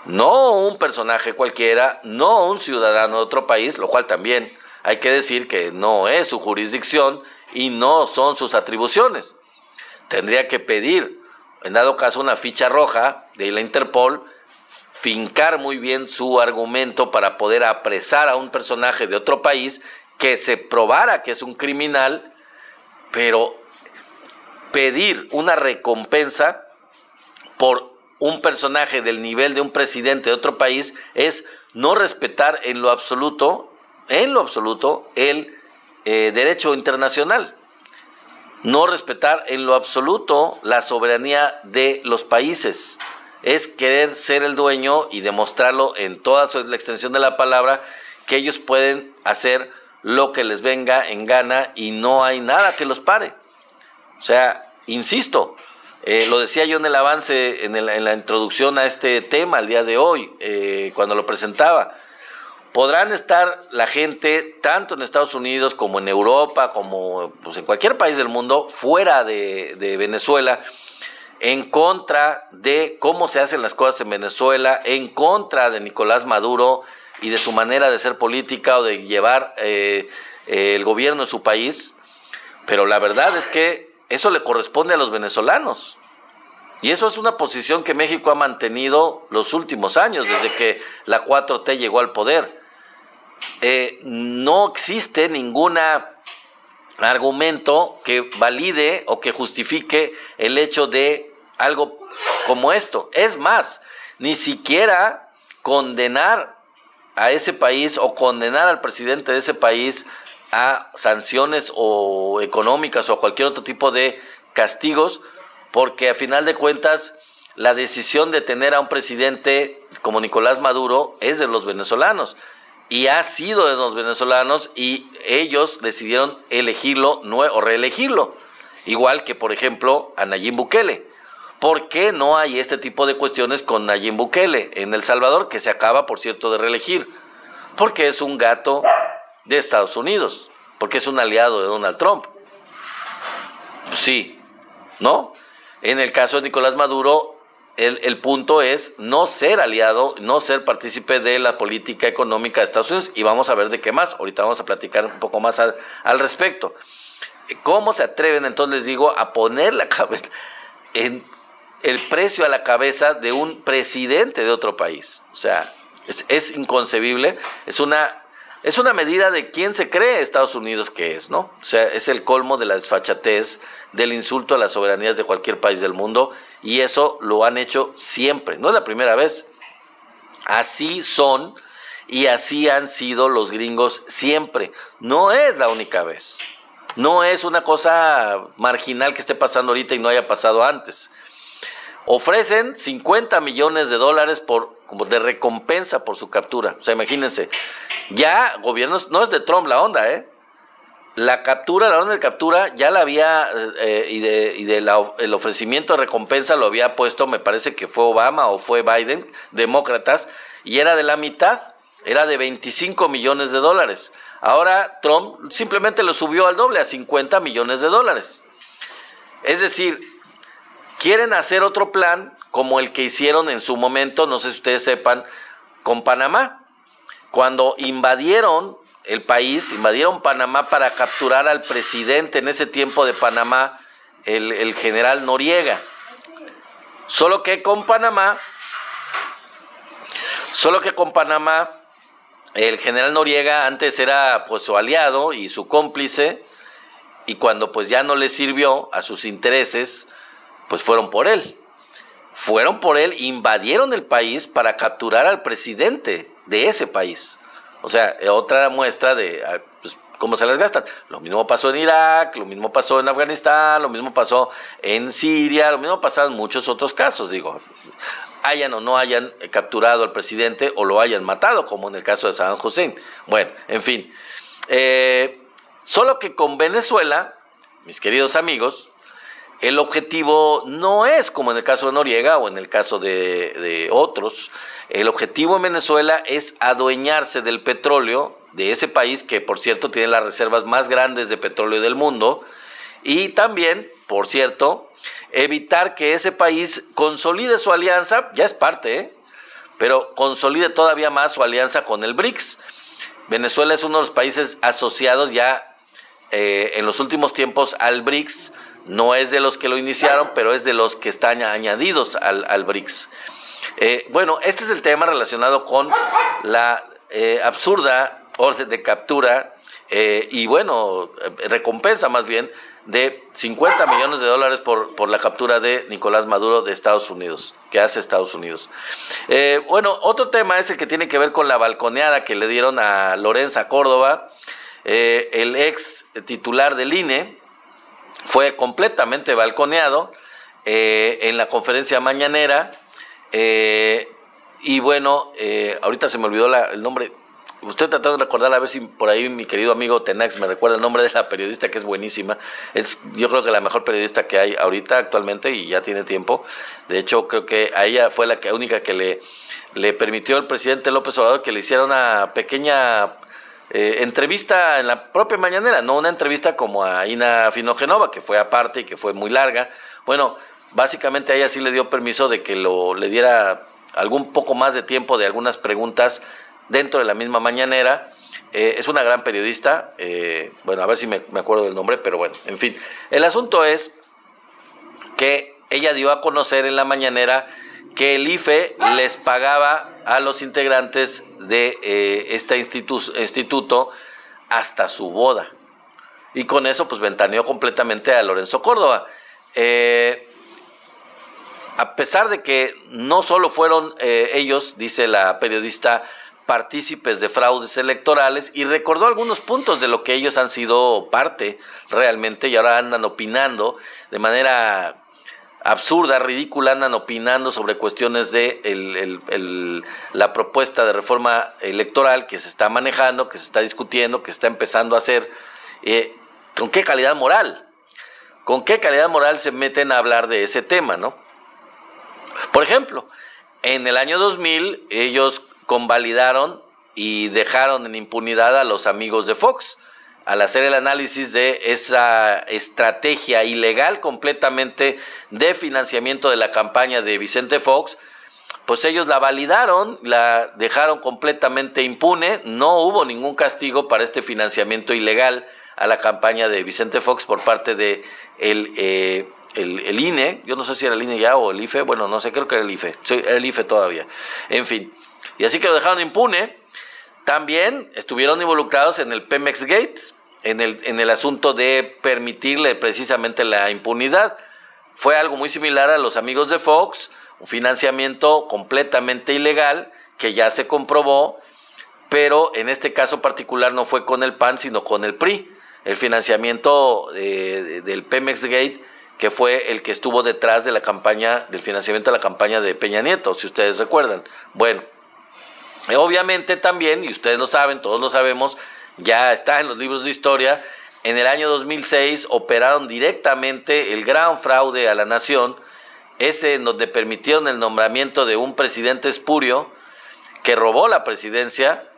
No un personaje cualquiera, no un ciudadano de otro país, lo cual también hay que decir que no es su jurisdicción y no son sus atribuciones. Tendría que pedir, en dado caso, una ficha roja de la Interpol, fincar muy bien su argumento para poder apresar a un personaje de otro país que se probara que es un criminal, pero pedir una recompensa por un personaje del nivel de un presidente de otro país es no respetar en lo absoluto el derecho internacional, no respetar en lo absoluto la soberanía de los países, es querer ser el dueño y demostrarlo en toda la extensión de la palabra, que ellos pueden hacer lo que les venga en gana y no hay nada que los pare. O sea, insisto, lo decía yo en el avance, en la introducción a este tema el día de hoy, cuando lo presentaba. Podrán estar la gente, tanto en Estados Unidos como en Europa, como pues, en cualquier país del mundo, fuera de Venezuela, en contra de cómo se hacen las cosas en Venezuela, en contra de Nicolás Maduro y de su manera de ser política o de llevar el gobierno de su país, pero la verdad es que eso le corresponde a los venezolanos. Y eso es una posición que México ha mantenido los últimos años, desde que la 4T llegó al poder. No existe ningún argumento que valide o que justifique el hecho de algo como esto. Es más, ni siquiera condenar a ese país o condenar al presidente de ese país a sanciones o económicas o a cualquier otro tipo de castigos, porque a final de cuentas la decisión de tener a un presidente como Nicolás Maduro es de los venezolanos y ha sido de los venezolanos y ellos decidieron elegirlo o reelegirlo, igual que por ejemplo a Nayib Bukele. ¿Por qué no hay este tipo de cuestiones con Nayib Bukele en El Salvador, que se acaba por cierto de reelegir? Porque es un gato de Estados Unidos, porque es un aliado de Donald Trump. Pues sí, ¿no? En el caso de Nicolás Maduro, el punto es no ser aliado, no ser partícipe de la política económica de Estados Unidos, y vamos a ver de qué más. Ahorita vamos a platicar un poco más al respecto. ¿Cómo se atreven, entonces les digo, a poner la cabeza en el precio a la cabeza de un presidente de otro país? O sea, es inconcebible, es una medida de quién se cree Estados Unidos que es, ¿no? O sea, es el colmo de la desfachatez, del insulto a las soberanías de cualquier país del mundo, y eso lo han hecho siempre, no es la primera vez. Así son y así han sido los gringos siempre, no es la única vez. No es una cosa marginal que esté pasando ahorita y no haya pasado antes. Ofrecen $50 millones como de recompensa por su captura. O sea, imagínense, ya gobiernos, no es de Trump la onda, la orden de captura ya la había, el ofrecimiento de recompensa lo había puesto, me parece que fue Obama o fue Biden, demócratas, y era de la mitad, era de $25 millones. Ahora Trump simplemente lo subió al doble, a $50 millones. Es decir, quieren hacer otro plan como el que hicieron en su momento, no sé si ustedes sepan, con Panamá. Cuando invadieron el país, invadieron Panamá para capturar al presidente en ese tiempo de Panamá, el general Noriega. Solo que con Panamá, el general Noriega antes era pues su aliado y su cómplice, y cuando pues ya no le sirvió a sus intereses, pues fueron por él, invadieron el país para capturar al presidente de ese país. O sea, otra muestra de pues, cómo se las gastan. Lo mismo pasó en Irak, lo mismo pasó en Afganistán, lo mismo pasó en Siria, lo mismo pasó en muchos otros casos, digo, hayan o no hayan capturado al presidente o lo hayan matado, como en el caso de Saddam Hussein. Bueno, en fin, solo que con Venezuela, mis queridos amigos, el objetivo no es como en el caso de Noriega o en el caso de otros. El objetivo en Venezuela es adueñarse del petróleo de ese país, que por cierto tiene las reservas más grandes de petróleo del mundo, y también, por cierto, evitar que ese país consolide su alianza, ya es parte, pero consolide todavía más su alianza con el BRICS. Venezuela es uno de los países asociados ya en los últimos tiempos al BRICS. No es de los que lo iniciaron, pero es de los que están añadidos al BRICS. Bueno, este es el tema relacionado con la absurda orden de captura y bueno, recompensa más bien de $50 millones por la captura de Nicolás Maduro de Estados Unidos, que hace Estados Unidos. Bueno, otro tema es el que tiene que ver con la balconeada que le dieron a Lorenza Córdoba, el ex titular del INE. Fue completamente balconeado en la conferencia mañanera, y bueno, ahorita se me olvidó el nombre. Estoy tratando de recordar, a ver si por ahí mi querido amigo Tenax me recuerda el nombre de la periodista, que es buenísima. Es, yo creo que la mejor periodista que hay ahorita actualmente, y ya tiene tiempo. De hecho, creo que a ella fue la única que le permitió al presidente López Obrador que le hiciera una pequeña entrevista en la propia mañanera, no una entrevista como a Ina Finogenova, que fue aparte y que fue muy larga. Bueno, básicamente a ella sí le dio permiso de que le diera algún poco más de tiempo de algunas preguntas dentro de la misma mañanera. Es una gran periodista, bueno, a ver si me acuerdo del nombre, pero bueno, en fin. El asunto es que ella dio a conocer en la mañanera que el IFE les pagaba a los integrantes de este instituto hasta su boda. Y con eso pues ventaneó completamente a Lorenzo Córdoba. A pesar de que no solo fueron ellos, dice la periodista, partícipes de fraudes electorales, y recordó algunos puntos de lo que ellos han sido parte realmente, y ahora andan opinando de manera absurda, ridícula, andan opinando sobre cuestiones de la propuesta de reforma electoral que se está manejando, que se está discutiendo, que se está empezando a hacer. ¿Con qué calidad moral? ¿Con qué calidad moral se meten a hablar de ese tema, no? Por ejemplo, en el año 2000 ellos convalidaron y dejaron en impunidad a los amigos de Fox. al hacer el análisis de esa estrategia ilegal completamente de financiamiento de la campaña de Vicente Fox, pues ellos la validaron, la dejaron completamente impune, no hubo ningún castigo para este financiamiento ilegal a la campaña de Vicente Fox por parte de el INE, yo no sé si era el INE ya o el IFE, bueno, no sé, creo que era el IFE, sí, era el IFE todavía, en fin, y así que lo dejaron impune. También estuvieron involucrados en el Pemex Gate, en el asunto de permitirle precisamente la impunidad. Fue algo muy similar a los amigos de Fox, un financiamiento completamente ilegal que ya se comprobó, pero en este caso particular no fue con el PAN, sino con el PRI. El financiamiento del Pemex Gate, que fue el que estuvo detrás de la campaña, del financiamiento de la campaña de Peña Nieto, si ustedes recuerdan. Bueno, obviamente también, y ustedes lo saben, todos lo sabemos, ya está en los libros de historia, en el año 2006 operaron directamente el gran fraude a la nación, ese en donde permitieron el nombramiento de un presidente espurio que robó la presidencia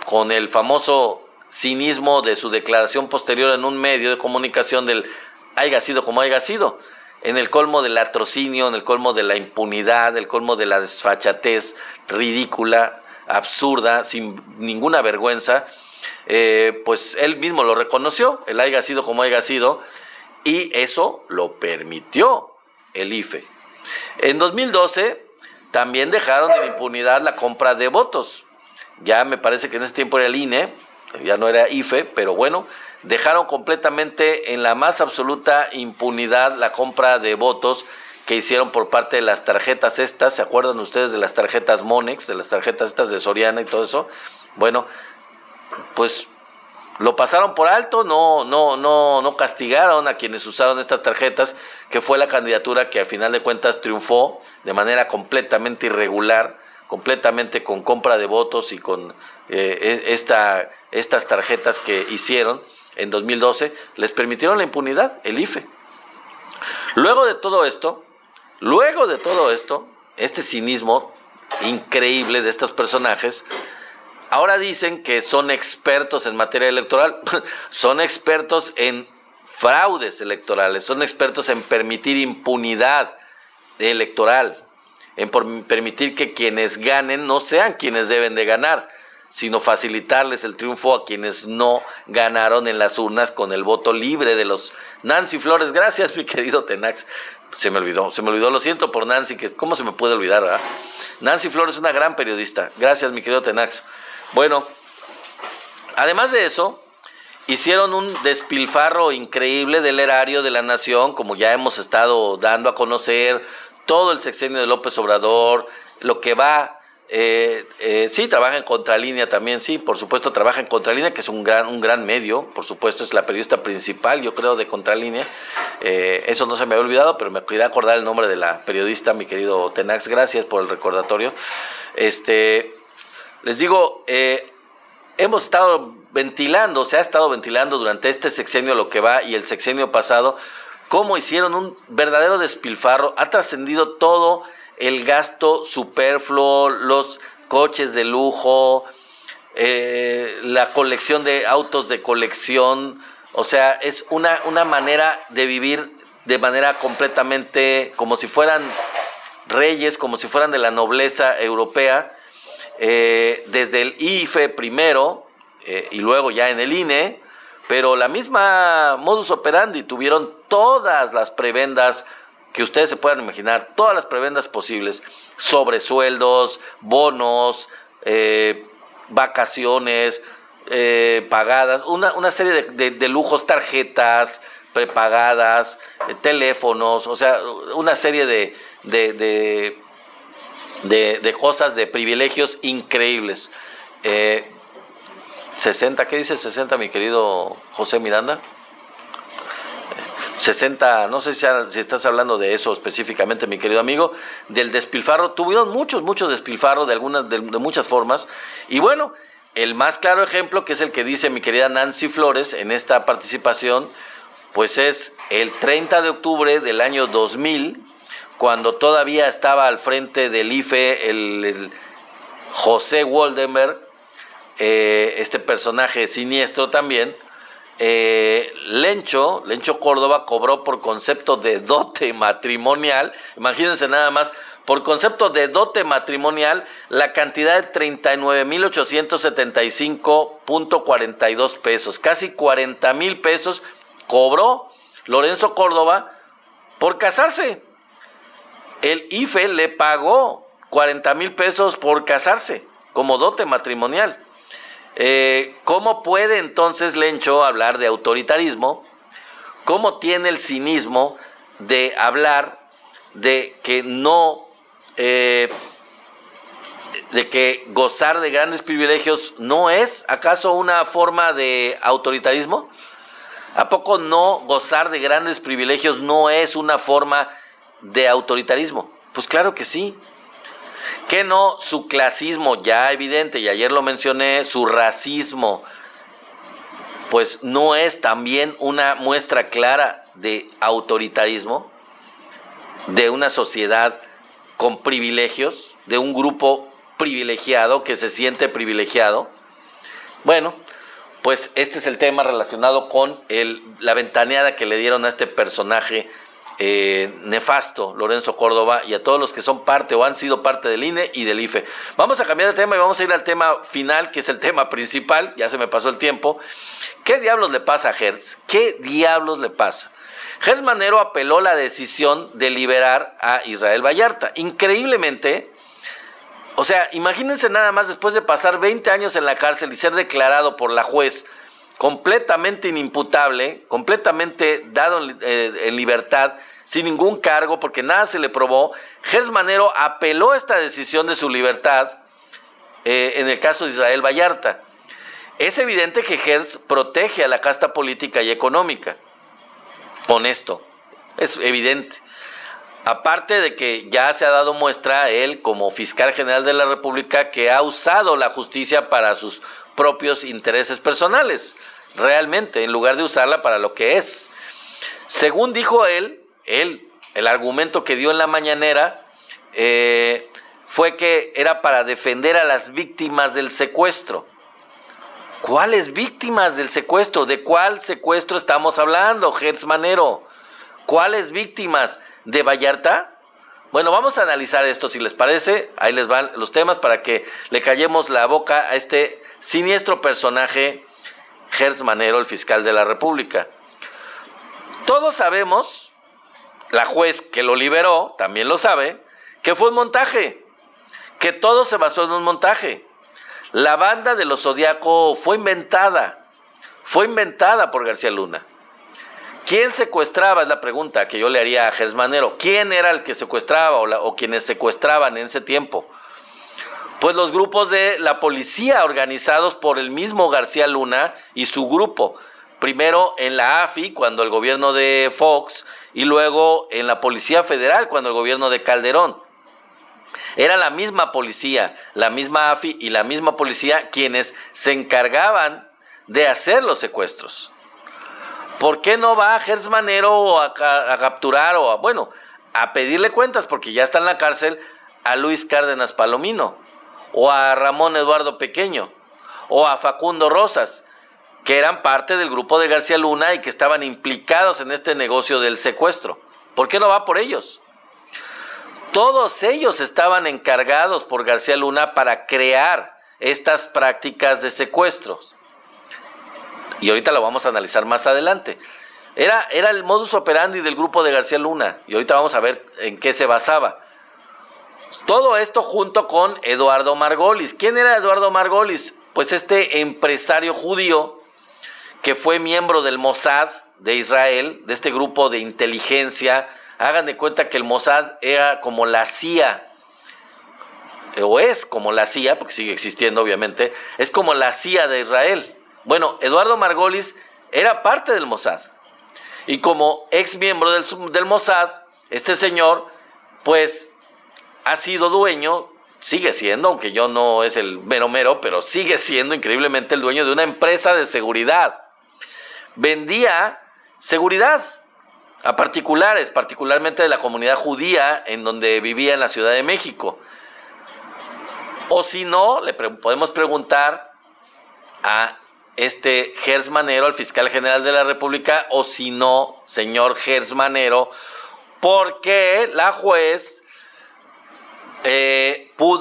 con el famoso cinismo de su declaración posterior en un medio de comunicación del haya sido como haya sido, en el colmo del latrocinio, en el colmo de la impunidad, el colmo de la desfachatez ridícula, absurda, sin ninguna vergüenza, pues él mismo lo reconoció, el haya sido como haya sido, y eso lo permitió el IFE. En 2012 también dejaron en impunidad la compra de votos. Ya me parece que en ese tiempo era el INE, ya no era IFE, pero bueno, dejaron completamente en la más absoluta impunidad la compra de votos que hicieron por parte de las tarjetas estas. ¿Se acuerdan ustedes de las tarjetas Monex, de las tarjetas estas de Soriana y todo eso? Bueno, pues lo pasaron por alto, no castigaron a quienes usaron estas tarjetas, que fue la candidatura que al final de cuentas triunfó de manera completamente irregular, completamente con compra de votos y con estas tarjetas que hicieron en 2012, les permitieron la impunidad, el IFE. Luego de todo esto, este cinismo increíble de estos personajes, ahora dicen que son expertos en materia electoral, son expertos en fraudes electorales, son expertos en permitir impunidad electoral, en permitir que quienes ganen no sean quienes deben de ganar, sino facilitarles el triunfo a quienes no ganaron en las urnas con el voto libre de los Nancy Flores. Gracias, mi querido Tenax. Se me olvidó, lo siento por Nancy, que cómo se me puede olvidar, ¿verdad? Nancy Flores es una gran periodista. Gracias, mi querido Tenax. Bueno, además de eso, hicieron un despilfarro increíble del erario de la nación, como ya hemos estado dando a conocer, todo el sexenio de López Obrador, lo que va. Sí, trabaja en Contralínea también, sí, por supuesto trabaja en Contralínea, que es un gran medio, por supuesto es la periodista principal, yo creo, de Contralínea. Eso no se me había olvidado, pero me quería acordar el nombre de la periodista, mi querido Tenax, gracias por el recordatorio. Les digo, hemos estado ventilando, se ha estado ventilando durante este sexenio lo que va y el sexenio pasado, cómo hicieron un verdadero despilfarro, ha trascendido todo el gasto superfluo, los coches de lujo, la colección de autos de colección, o sea, es una manera de vivir de manera completamente como si fueran reyes, como si fueran de la nobleza europea, desde el IFE primero y luego ya en el INE, pero la misma modus operandi, tuvieron todas las prebendas que ustedes se puedan imaginar, todas las prebendas posibles, sobresueldos, bonos, vacaciones pagadas, una serie de lujos, tarjetas prepagadas, teléfonos, o sea, una serie de cosas, de privilegios increíbles. 60, ¿qué dice 60, mi querido José Miranda? 60, no sé si estás hablando de eso específicamente, mi querido amigo, del despilfarro. Tuvieron muchos despilfarro de muchas formas, y bueno, el más claro ejemplo, que es el que dice mi querida Nancy Flores en esta participación, pues es el 30 de octubre del año 2000, cuando todavía estaba al frente del IFE el José Woldenberg, este personaje siniestro también, Lencho Córdoba cobró por concepto de dote matrimonial, imagínense nada más, por concepto de dote matrimonial, la cantidad de 39,875.42 pesos, casi 40,000 pesos cobró Lorenzo Córdoba por casarse. El IFE le pagó 40,000 pesos por casarse como dote matrimonial. ¿Cómo puede entonces Lencho hablar de autoritarismo? ¿Cómo tiene el cinismo de hablar de que no, de que gozar de grandes privilegios no es acaso una forma de autoritarismo? ¿A poco no gozar de grandes privilegios no es una forma de autoritarismo? Pues claro que sí. ¿Que no su clasismo ya evidente, y ayer lo mencioné, su racismo, pues no es también una muestra clara de autoritarismo, de una sociedad con privilegios, de un grupo privilegiado que se siente privilegiado? Bueno, pues este es el tema relacionado con la ventaneada que le dieron a este personaje nefasto, Lorenzo Córdoba, y a todos los que son parte o han sido parte del INE y del IFE. Vamos a cambiar de tema y vamos a ir al tema final, que es el tema principal. Ya se me pasó el tiempo. ¿Qué diablos le pasa a Hertz? ¿Qué diablos le pasa? Hertz Manero apeló la decisión de liberar a Israel Vallarta. Increíblemente, o sea, imagínense nada más, después de pasar 20 años en la cárcel y ser declarado por la juez completamente inimputable, completamente dado en libertad, sin ningún cargo, porque nada se le probó, Hertz Manero apeló esta decisión de su libertad en el caso de Israel Vallarta. Es evidente que Hertz protege a la casta política y económica. Honesto, es evidente. Aparte de que ya se ha dado muestra él, como fiscal general de la República, que ha usado la justicia para sus propios intereses personales, realmente, en lugar de usarla para lo que es. Según dijo él, el argumento que dio en la mañanera fue que era para defender a las víctimas del secuestro. ¿Cuáles víctimas del secuestro? ¿De cuál secuestro estamos hablando, Hertz Manero? ¿Cuáles víctimas? ¿De Vallarta? Bueno, vamos a analizar esto, si les parece. Ahí les van los temas para que le callemos la boca a este siniestro personaje, Hertz Manero, el fiscal de la República. Todos sabemos, la juez que lo liberó también lo sabe, que fue un montaje, que todo se basó en un montaje. La banda de los Zodiaco fue inventada por García Luna. ¿Quién secuestraba? Es la pregunta que yo le haría a Hertz Manero. ¿Quién era el que secuestraba o quienes secuestraban en ese tiempo? Pues los grupos de la policía organizados por el mismo García Luna y su grupo. Primero en la AFI, cuando el gobierno de Fox, y luego en la Policía Federal, cuando el gobierno de Calderón. Era la misma policía, la misma AFI y la misma policía quienes se encargaban de hacer los secuestros. ¿Por qué no va Hertz Manero a capturar a pedirle cuentas, porque ya está en la cárcel, a Luis Cárdenas Palomino, o a Ramón Eduardo Pequeño, o a Facundo Rosas, que eran parte del grupo de García Luna y que estaban implicados en este negocio del secuestro? ¿Por qué no va por ellos? Todos ellos estaban encargados por García Luna para crear estas prácticas de secuestros. Y ahorita lo vamos a analizar más adelante. Era el modus operandi del grupo de García Luna, y ahorita vamos a ver en qué se basaba. Todo esto junto con Eduardo Margolis. ¿Quién era Eduardo Margolis? Pues este empresario judío que fue miembro del Mossad de Israel, de este grupo de inteligencia. Hagan de cuenta que el Mossad era como la CIA, o es como la CIA, porque sigue existiendo obviamente, es como la CIA de Israel. Bueno, Eduardo Margolis era parte del Mossad, y como ex miembro del Mossad, este señor, pues, ha sido dueño, sigue siendo, aunque yo no es el mero, pero sigue siendo increíblemente el dueño de una empresa de seguridad. Vendía seguridad a particulares, particularmente de la comunidad judía en donde vivía en la Ciudad de México. O si no, podemos preguntar a este Gers Manero, al fiscal general de la República, o si no, señor Gers Manero, porque la juez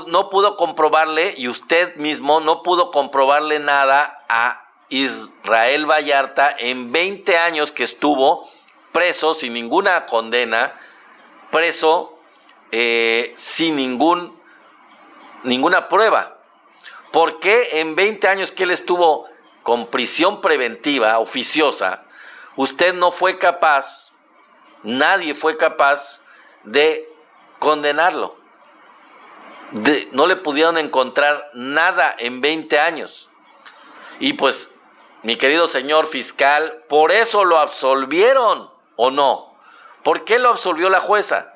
no pudo comprobarle, y usted mismo no pudo comprobarle nada a Israel Vallarta en 20 años que estuvo preso sin ninguna condena, preso sin ninguna prueba. ¿Por qué en 20 años que él estuvo con prisión preventiva oficiosa, usted no fue capaz, nadie fue capaz de condenarlo? No le pudieron encontrar nada en 20 años. Y pues, mi querido señor fiscal, por eso lo absolvieron, ¿o no? ¿Por qué lo absolvió la jueza?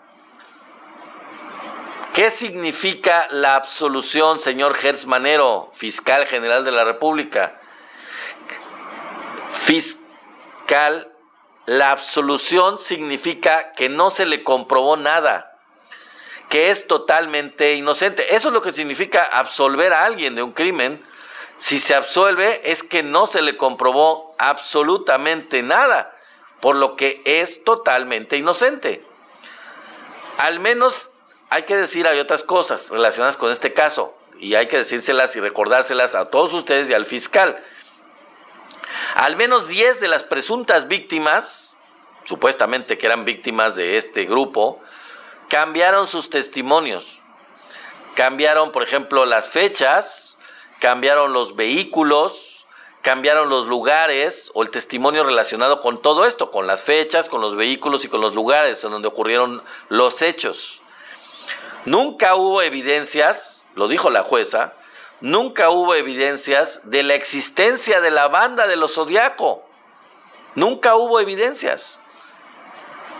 ¿Qué significa la absolución, señor Gers Manero, fiscal general de la República? Fiscal, la absolución significa que no se le comprobó nada, que es totalmente inocente. Eso es lo que significa absolver a alguien de un crimen. Si se absuelve es que no se le comprobó absolutamente nada, por lo que es totalmente inocente. Al menos hay que decir, hay otras cosas relacionadas con este caso, y hay que decírselas y recordárselas a todos ustedes y al fiscal. Al menos 10 de las presuntas víctimas, supuestamente que eran víctimas de este grupo, cambiaron sus testimonios. Cambiaron, por ejemplo, las fechas, cambiaron los vehículos, cambiaron los lugares o el testimonio relacionado con todo esto, con las fechas, con los vehículos y con los lugares en donde ocurrieron los hechos. Nunca hubo evidencias, lo dijo la jueza, nunca hubo evidencias de la existencia de la banda de los Zodiaco. Nunca hubo evidencias.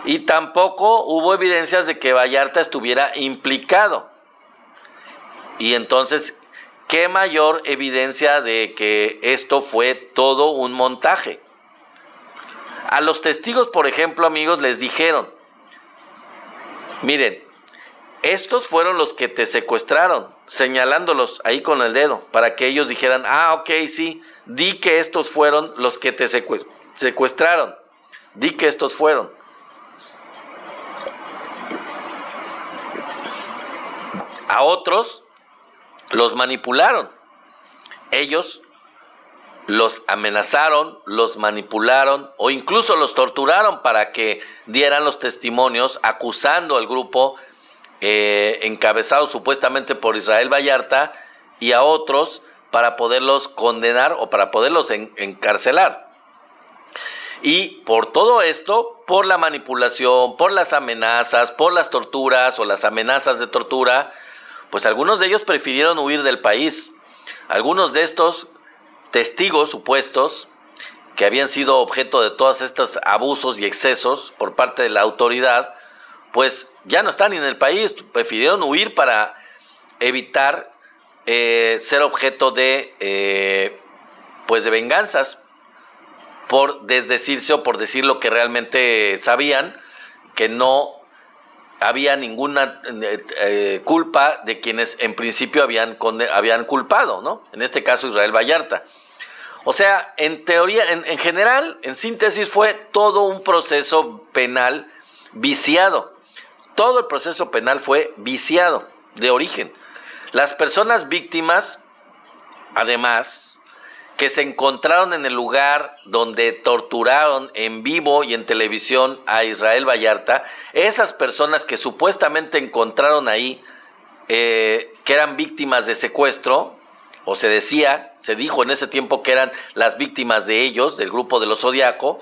Y tampoco hubo evidencias de que Vallarta estuviera implicado. Y entonces, ¿qué mayor evidencia de que esto fue todo un montaje? A los testigos, por ejemplo, amigos, les dijeron, miren, estos fueron los que te secuestraron, señalándolos ahí con el dedo, para que ellos dijeran, ok, sí, di que estos fueron los que te secuestraron, di que estos fueron. A otros los manipularon, ellos los amenazaron, los manipularon o incluso los torturaron para que dieran los testimonios acusando al grupo encabezado supuestamente por Israel Vallarta, y a otros para poderlos condenar o para poderlos encarcelar. Y por todo esto, por la manipulación, por las amenazas, por las torturas o las amenazas de tortura, pues algunos de ellos prefirieron huir del país. Algunos de estos testigos supuestos que habían sido objeto de todos estos abusos y excesos por parte de la autoridad, pues ya no están en el país, prefirieron huir para evitar ser objeto de pues de venganzas por desdecirse o por decir lo que realmente sabían, que no había ninguna culpa de quienes en principio habían culpado, ¿no? En este caso Israel Vallarta. O sea, en teoría, en general, en síntesis, fue todo un proceso penal viciado. Todo el proceso penal fue viciado de origen. Las personas víctimas, además, que se encontraron en el lugar donde torturaron en vivo y en televisión a Israel Vallarta, esas personas que supuestamente encontraron ahí, que eran víctimas de secuestro, o se dijo en ese tiempo que eran las víctimas de ellos, del grupo de los Zodiaco,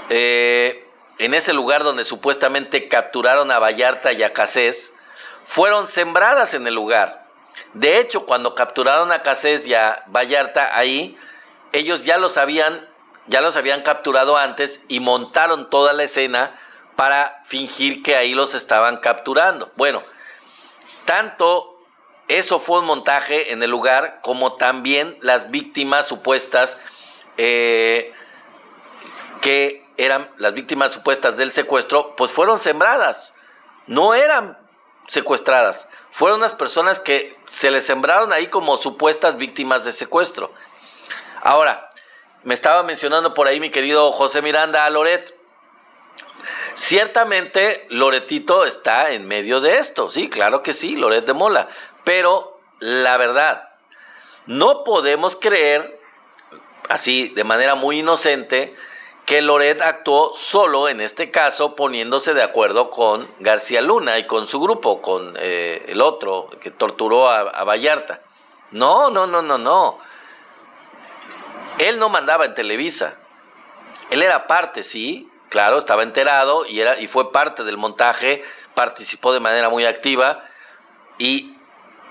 en ese lugar donde supuestamente capturaron a Vallarta y a Cassés, fueron sembradas en el lugar. De hecho, cuando capturaron a Cassés y a Vallarta ahí, ellos ya los habían capturado antes y montaron toda la escena para fingir que ahí los estaban capturando. Bueno, tanto eso fue un montaje en el lugar, como también las víctimas supuestas que eran las víctimas supuestas del secuestro, pues fueron sembradas, no eran secuestradas, fueron unas personas que se les sembraron ahí como supuestas víctimas de secuestro. Ahora, me estaba mencionando por ahí mi querido José Miranda a Loret. Ciertamente Loretito está en medio de esto, sí, claro que sí, Loret de Mola, pero la verdad, no podemos creer, así de manera muy inocente, que Loret actuó solo en este caso poniéndose de acuerdo con García Luna y con su grupo, con el otro que torturó a Vallarta. No, no, no, no, no. Él no mandaba en Televisa. Él era parte, sí, claro, estaba enterado y fue parte del montaje, participó de manera muy activa,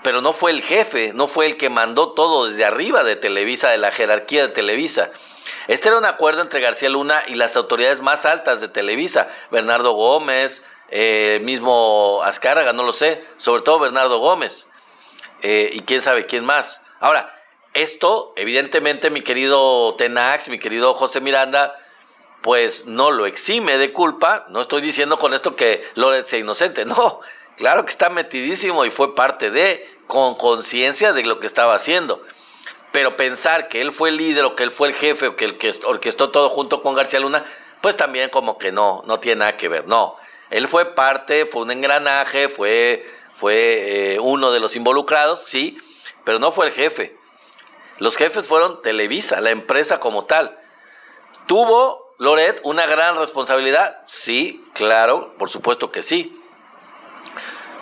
pero no fue el jefe, no fue el que mandó todo desde arriba de Televisa, de la jerarquía de Televisa. Este era un acuerdo entre García Luna y las autoridades más altas de Televisa, Bernardo Gómez, mismo Azcárraga, no lo sé, sobre todo Bernardo Gómez, y quién sabe quién más. Ahora, esto, evidentemente, mi querido Tenax, mi querido José Miranda, pues no lo exime de culpa. No estoy diciendo con esto que Loret sea inocente, no, claro que está metidísimo y fue parte con conciencia de lo que estaba haciendo. Pero pensar que él fue el líder o que él fue el jefe o que el que orquestó todo junto con García Luna, pues también como que no tiene nada que ver, no. Él fue parte, fue un engranaje, fue uno de los involucrados, sí, pero no fue el jefe. Los jefes fueron Televisa, la empresa como tal. ¿Tuvo Loret una gran responsabilidad? Sí, claro, por supuesto que sí.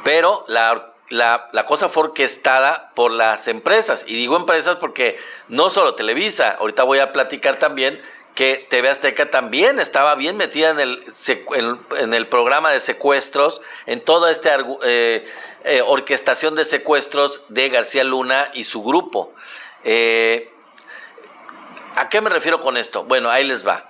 Pero la cosa fue orquestada por las empresas. Y digo empresas porque no solo Televisa, ahorita voy a platicar también que TV Azteca también estaba bien metida en el programa de secuestros, en toda esta orquestación de secuestros de García Luna y su grupo. ¿A qué me refiero con esto? Bueno, ahí les va.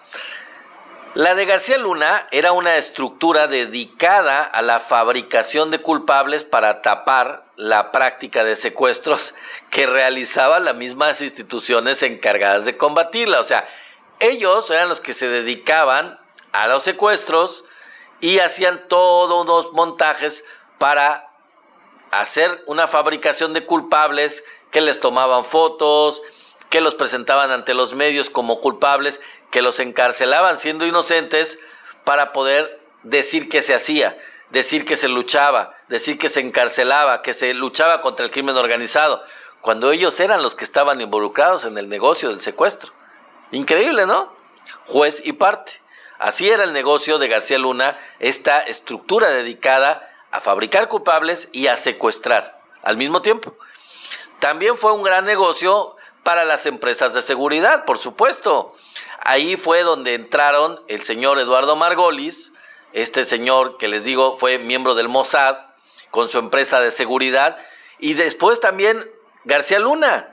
La de García Luna era una estructura dedicada a la fabricación de culpables para tapar la práctica de secuestros que realizaban las mismas instituciones encargadas de combatirla. O sea, ellos eran los que se dedicaban a los secuestros y hacían todos unos montajes para hacer una fabricación de culpables que les tomaban fotos, que los presentaban ante los medios como culpables, que los encarcelaban siendo inocentes para poder decir que se hacía, decir que se luchaba, decir que se encarcelaba, que se luchaba contra el crimen organizado, cuando ellos eran los que estaban involucrados en el negocio del secuestro. Increíble, ¿no? Juez y parte. Así era el negocio de García Luna, esta estructura dedicada a fabricar culpables y a secuestrar al mismo tiempo. También fue un gran negocio para las empresas de seguridad, por supuesto. Ahí fue donde entraron el señor Eduardo Margolis, este señor que les digo fue miembro del Mossad, con su empresa de seguridad, y después también García Luna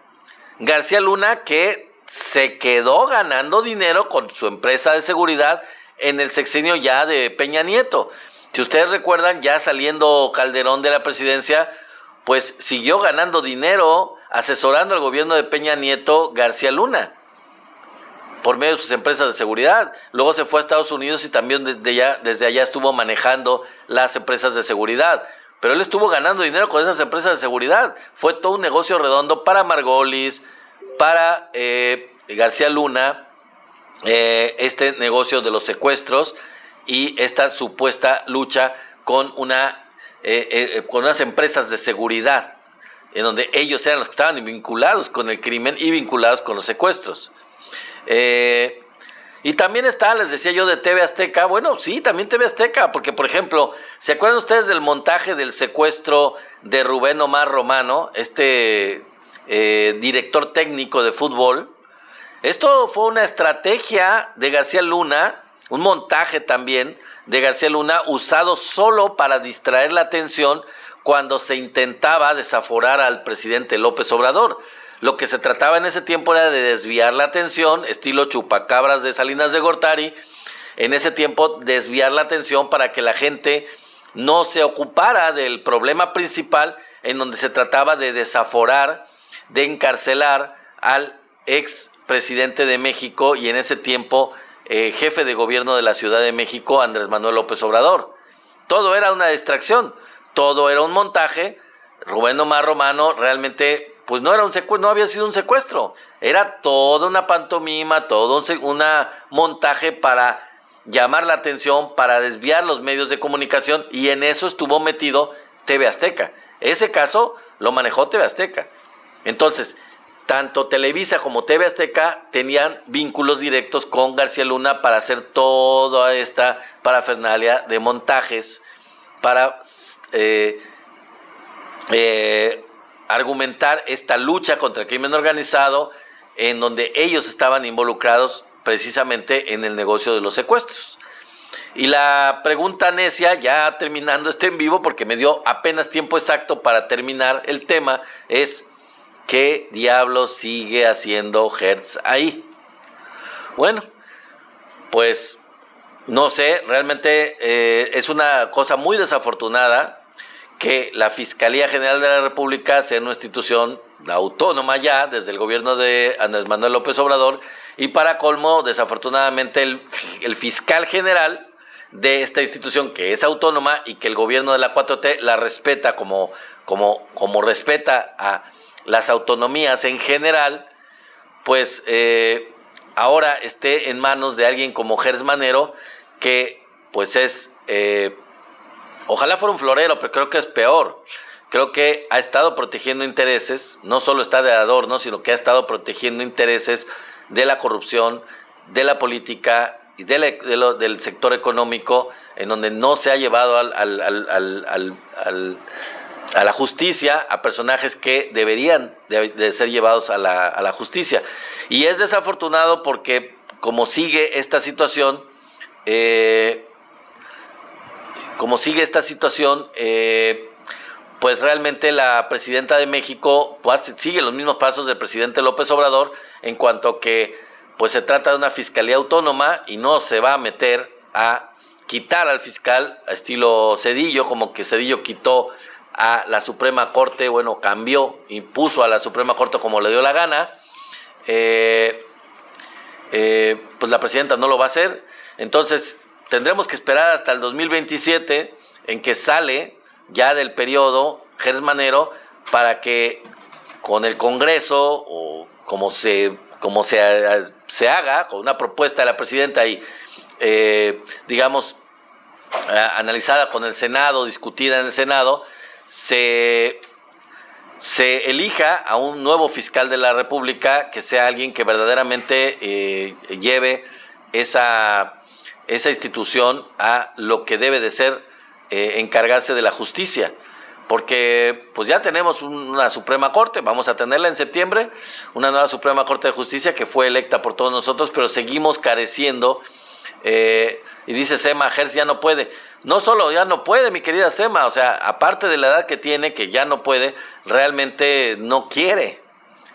que se quedó ganando dinero con su empresa de seguridad en el sexenio ya de Peña Nieto. Si ustedes recuerdan, ya saliendo Calderón de la presidencia, pues siguió ganando dinero asesorando al gobierno de Peña Nieto García Luna por medio de sus empresas de seguridad. Luego se fue a Estados Unidos y también desde allá estuvo manejando las empresas de seguridad. Pero él estuvo ganando dinero con esas empresas de seguridad. Fue todo un negocio redondo para Margolis, para García Luna, este negocio de los secuestros y esta supuesta lucha con unas empresas de seguridad, en donde ellos eran los que estaban vinculados con el crimen y vinculados con los secuestros. Y también está, les decía yo, de TV Azteca. Bueno, sí, también TV Azteca, porque por ejemplo, ¿se acuerdan ustedes del montaje del secuestro de Rubén Omar Romano, director técnico de fútbol? Esto fue una estrategia de García Luna, un montaje también de García Luna usado solo para distraer la atención cuando se intentaba desaforar al presidente López Obrador. Lo que se trataba en ese tiempo era de desviar la atención, estilo chupacabras de Salinas de Gortari, en ese tiempo desviar la atención para que la gente no se ocupara del problema principal, en donde se trataba de desaforar, de encarcelar al ex presidente de México y en ese tiempo jefe de gobierno de la Ciudad de México, Andrés Manuel López Obrador. Todo era una distracción, todo era un montaje. Rubén Omar Romano realmente pues no era un secuestro, no había sido un secuestro, era toda una pantomima, todo un montaje para llamar la atención, para desviar los medios de comunicación, y en eso estuvo metido TV Azteca. Ese caso lo manejó TV Azteca. Entonces, tanto Televisa como TV Azteca tenían vínculos directos con García Luna para hacer toda esta parafernalia de montajes, para argumentar esta lucha contra el crimen organizado, en donde ellos estaban involucrados precisamente en el negocio de los secuestros. Y la pregunta necia, ya terminando este en vivo, porque me dio apenas tiempo exacto para terminar el tema, es: ¿qué diablos sigue haciendo Hertz ahí? Bueno, pues no sé, realmente es una cosa muy desafortunada que la Fiscalía General de la República sea una institución autónoma ya desde el gobierno de Andrés Manuel López Obrador, y para colmo, desafortunadamente, el fiscal general de esta institución, que es autónoma y que el gobierno de la 4T la respeta como respeta a las autonomías en general, pues ahora esté en manos de alguien como Gers Manero, que pues es, ojalá fuera un florero, pero creo que es peor. Creo que ha estado protegiendo intereses, no solo está de adorno, sino que ha estado protegiendo intereses de la corrupción, de la política y del sector económico, en donde no se ha llevado a la justicia a personajes que deberían de ser llevados a la justicia. Y es desafortunado porque, como sigue esta situación, pues realmente la presidenta de México pues sigue los mismos pasos del presidente López Obrador, en cuanto a que pues se trata de una fiscalía autónoma y no se va a meter a quitar al fiscal a estilo Zedillo, como que Zedillo quitó a la Suprema Corte, bueno, cambió y puso a la Suprema Corte como le dio la gana. Pues la presidenta no lo va a hacer. Entonces tendremos que esperar hasta el 2027, en que sale ya del periodo Gers Manero, para que con el Congreso, o como se haga, con una propuesta de la presidenta y digamos analizada con el Senado, discutida en el Senado, se elija a un nuevo fiscal de la República, que sea alguien que verdaderamente lleve esa institución a lo que debe de ser, encargarse de la justicia. Porque pues ya tenemos una Suprema Corte, vamos a tenerla en septiembre, una nueva Suprema Corte de Justicia que fue electa por todos nosotros, pero seguimos careciendo, y dice Sema, Hertz ya no puede. No solo ya no puede, mi querida Sema, o sea, aparte de la edad que tiene, que ya no puede, realmente no quiere,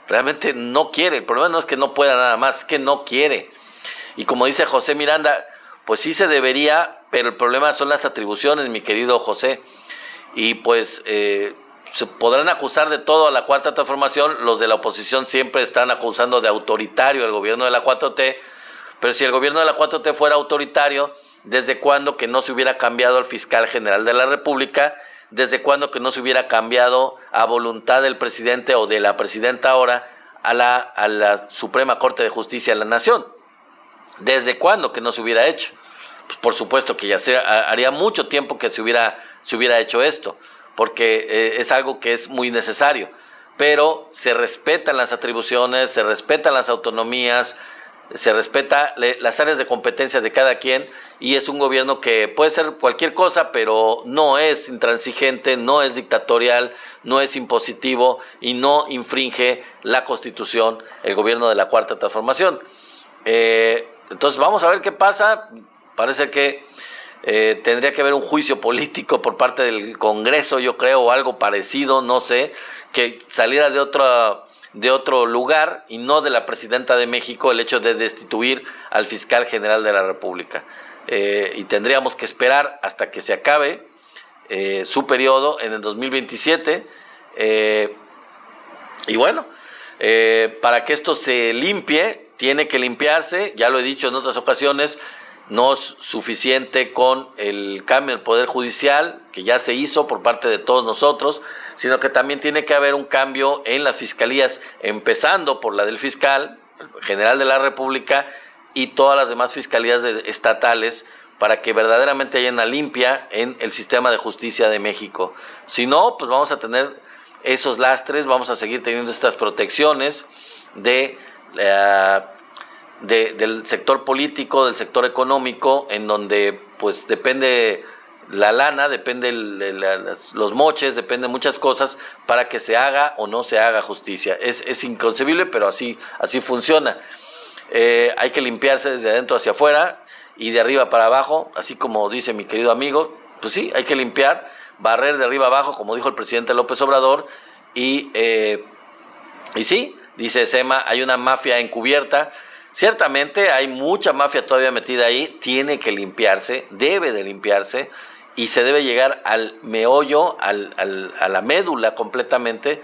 el problema no es que no pueda nada más, es que no quiere. Y como dice José Miranda, pues sí se debería, pero el problema son las atribuciones, mi querido José. Y pues se podrán acusar de todo a la Cuarta Transformación, los de la oposición siempre están acusando de autoritario al gobierno de la 4T, pero si el gobierno de la 4T fuera autoritario, ¿desde cuándo que no se hubiera cambiado al fiscal general de la República? ¿Desde cuándo que no se hubiera cambiado a voluntad del presidente o de la presidenta ahora a la Suprema Corte de Justicia de la Nación? ¿Desde cuándo que no se hubiera hecho? Pues por supuesto que ya haría mucho tiempo que se hubiera hecho esto, porque es algo que es muy necesario, pero se respetan las atribuciones, se respetan las autonomías, se respeta las áreas de competencia de cada quien, y es un gobierno que puede ser cualquier cosa, pero no es intransigente, no es dictatorial, no es impositivo y no infringe la Constitución, el gobierno de la Cuarta Transformación. Entonces vamos a ver qué pasa. Parece que tendría que haber un juicio político por parte del Congreso, yo creo, o algo parecido, no sé, que saliera de otro lugar y no de la presidenta de México, el hecho de destituir al fiscal general de la República. Y tendríamos que esperar hasta que se acabe su periodo en el 2027. Y bueno, para que esto se limpie, tiene que limpiarse, ya lo he dicho en otras ocasiones, no es suficiente con el cambio del Poder Judicial, que ya se hizo por parte de todos nosotros, sino que también tiene que haber un cambio en las fiscalías, empezando por la del fiscal general de la República y todas las demás fiscalías estatales, para que verdaderamente haya una limpia en el sistema de justicia de México. Si no, pues vamos a tener esos lastres, vamos a seguir teniendo estas protecciones del sector político, del sector económico, en donde pues depende la lana, depende los moches, depende muchas cosas para que se haga o no se haga justicia. Es inconcebible, pero así funciona. Hay que limpiarse desde adentro hacia afuera y de arriba para abajo, así como dice mi querido amigo. Pues sí, hay que limpiar, barrer de arriba abajo, como dijo el presidente López Obrador, y sí, dice Sema, hay una mafia encubierta. Ciertamente hay mucha mafia todavía metida ahí, tiene que limpiarse, debe de limpiarse, y se debe llegar al meollo, a la médula completamente,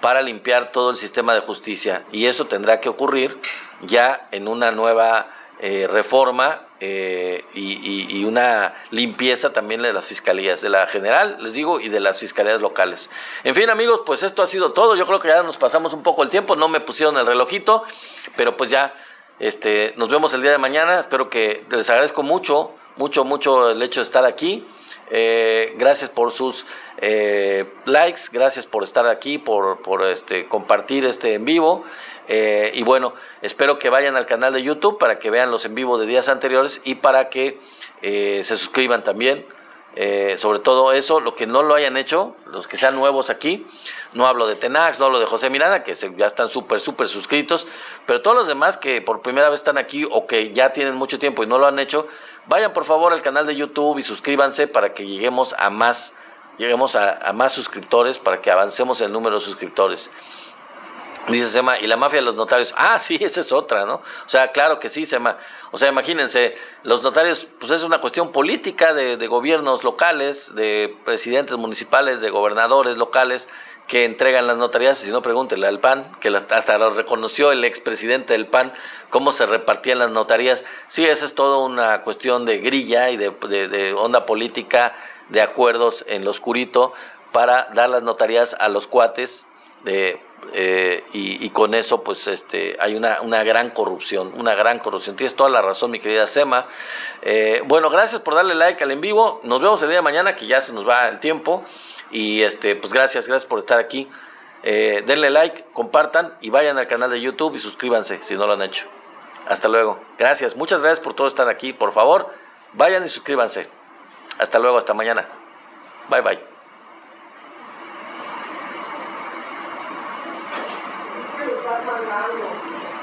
para limpiar todo el sistema de justicia, y eso tendrá que ocurrir ya en una nueva reforma y una limpieza también de las fiscalías, de la general, les digo, y de las fiscalías locales. En fin, amigos, pues esto ha sido todo. Yo creo que ya nos pasamos un poco el tiempo, no me pusieron el relojito, pero pues ya nos vemos el día de mañana. Espero que les agradezco mucho el hecho de estar aquí. Gracias por sus likes, gracias por estar aquí, por compartir en vivo, y bueno, espero que vayan al canal de YouTube para que vean los en vivo de días anteriores y para que se suscriban también. Sobre todo eso, lo que no lo hayan hecho, los que sean nuevos aquí, no hablo de Tenax, no hablo de José Miranda, que ya están súper suscritos, pero todos los demás que por primera vez están aquí o que ya tienen mucho tiempo y no lo han hecho, vayan por favor al canal de YouTube y suscríbanse para que lleguemos a más suscriptores, para que avancemos el número de suscriptores. Dice Sema, ¿y la mafia de los notarios? Ah, sí, esa es otra, ¿no? O sea, claro que sí, Sema. O sea, imagínense, los notarios, pues es una cuestión política de gobiernos locales, de presidentes municipales, de gobernadores locales, que entregan las notarías. Si no, pregúntenle al PAN, que hasta lo reconoció el expresidente del PAN, cómo se repartían las notarías. Sí, esa es toda una cuestión de grilla y de onda política, de acuerdos en lo oscurito, para dar las notarías a los cuates, y con eso pues hay una gran corrupción, Tienes toda la razón, mi querida Sema. Bueno, gracias por darle like al en vivo. Nos vemos el día de mañana, que ya se nos va el tiempo, y pues gracias por estar aquí. Denle like, compartan y vayan al canal de YouTube y suscríbanse si no lo han hecho. Hasta luego. Gracias, muchas gracias por todo estar aquí. Por favor, vayan y suscríbanse. Hasta luego, hasta mañana. Bye bye. Está mandando.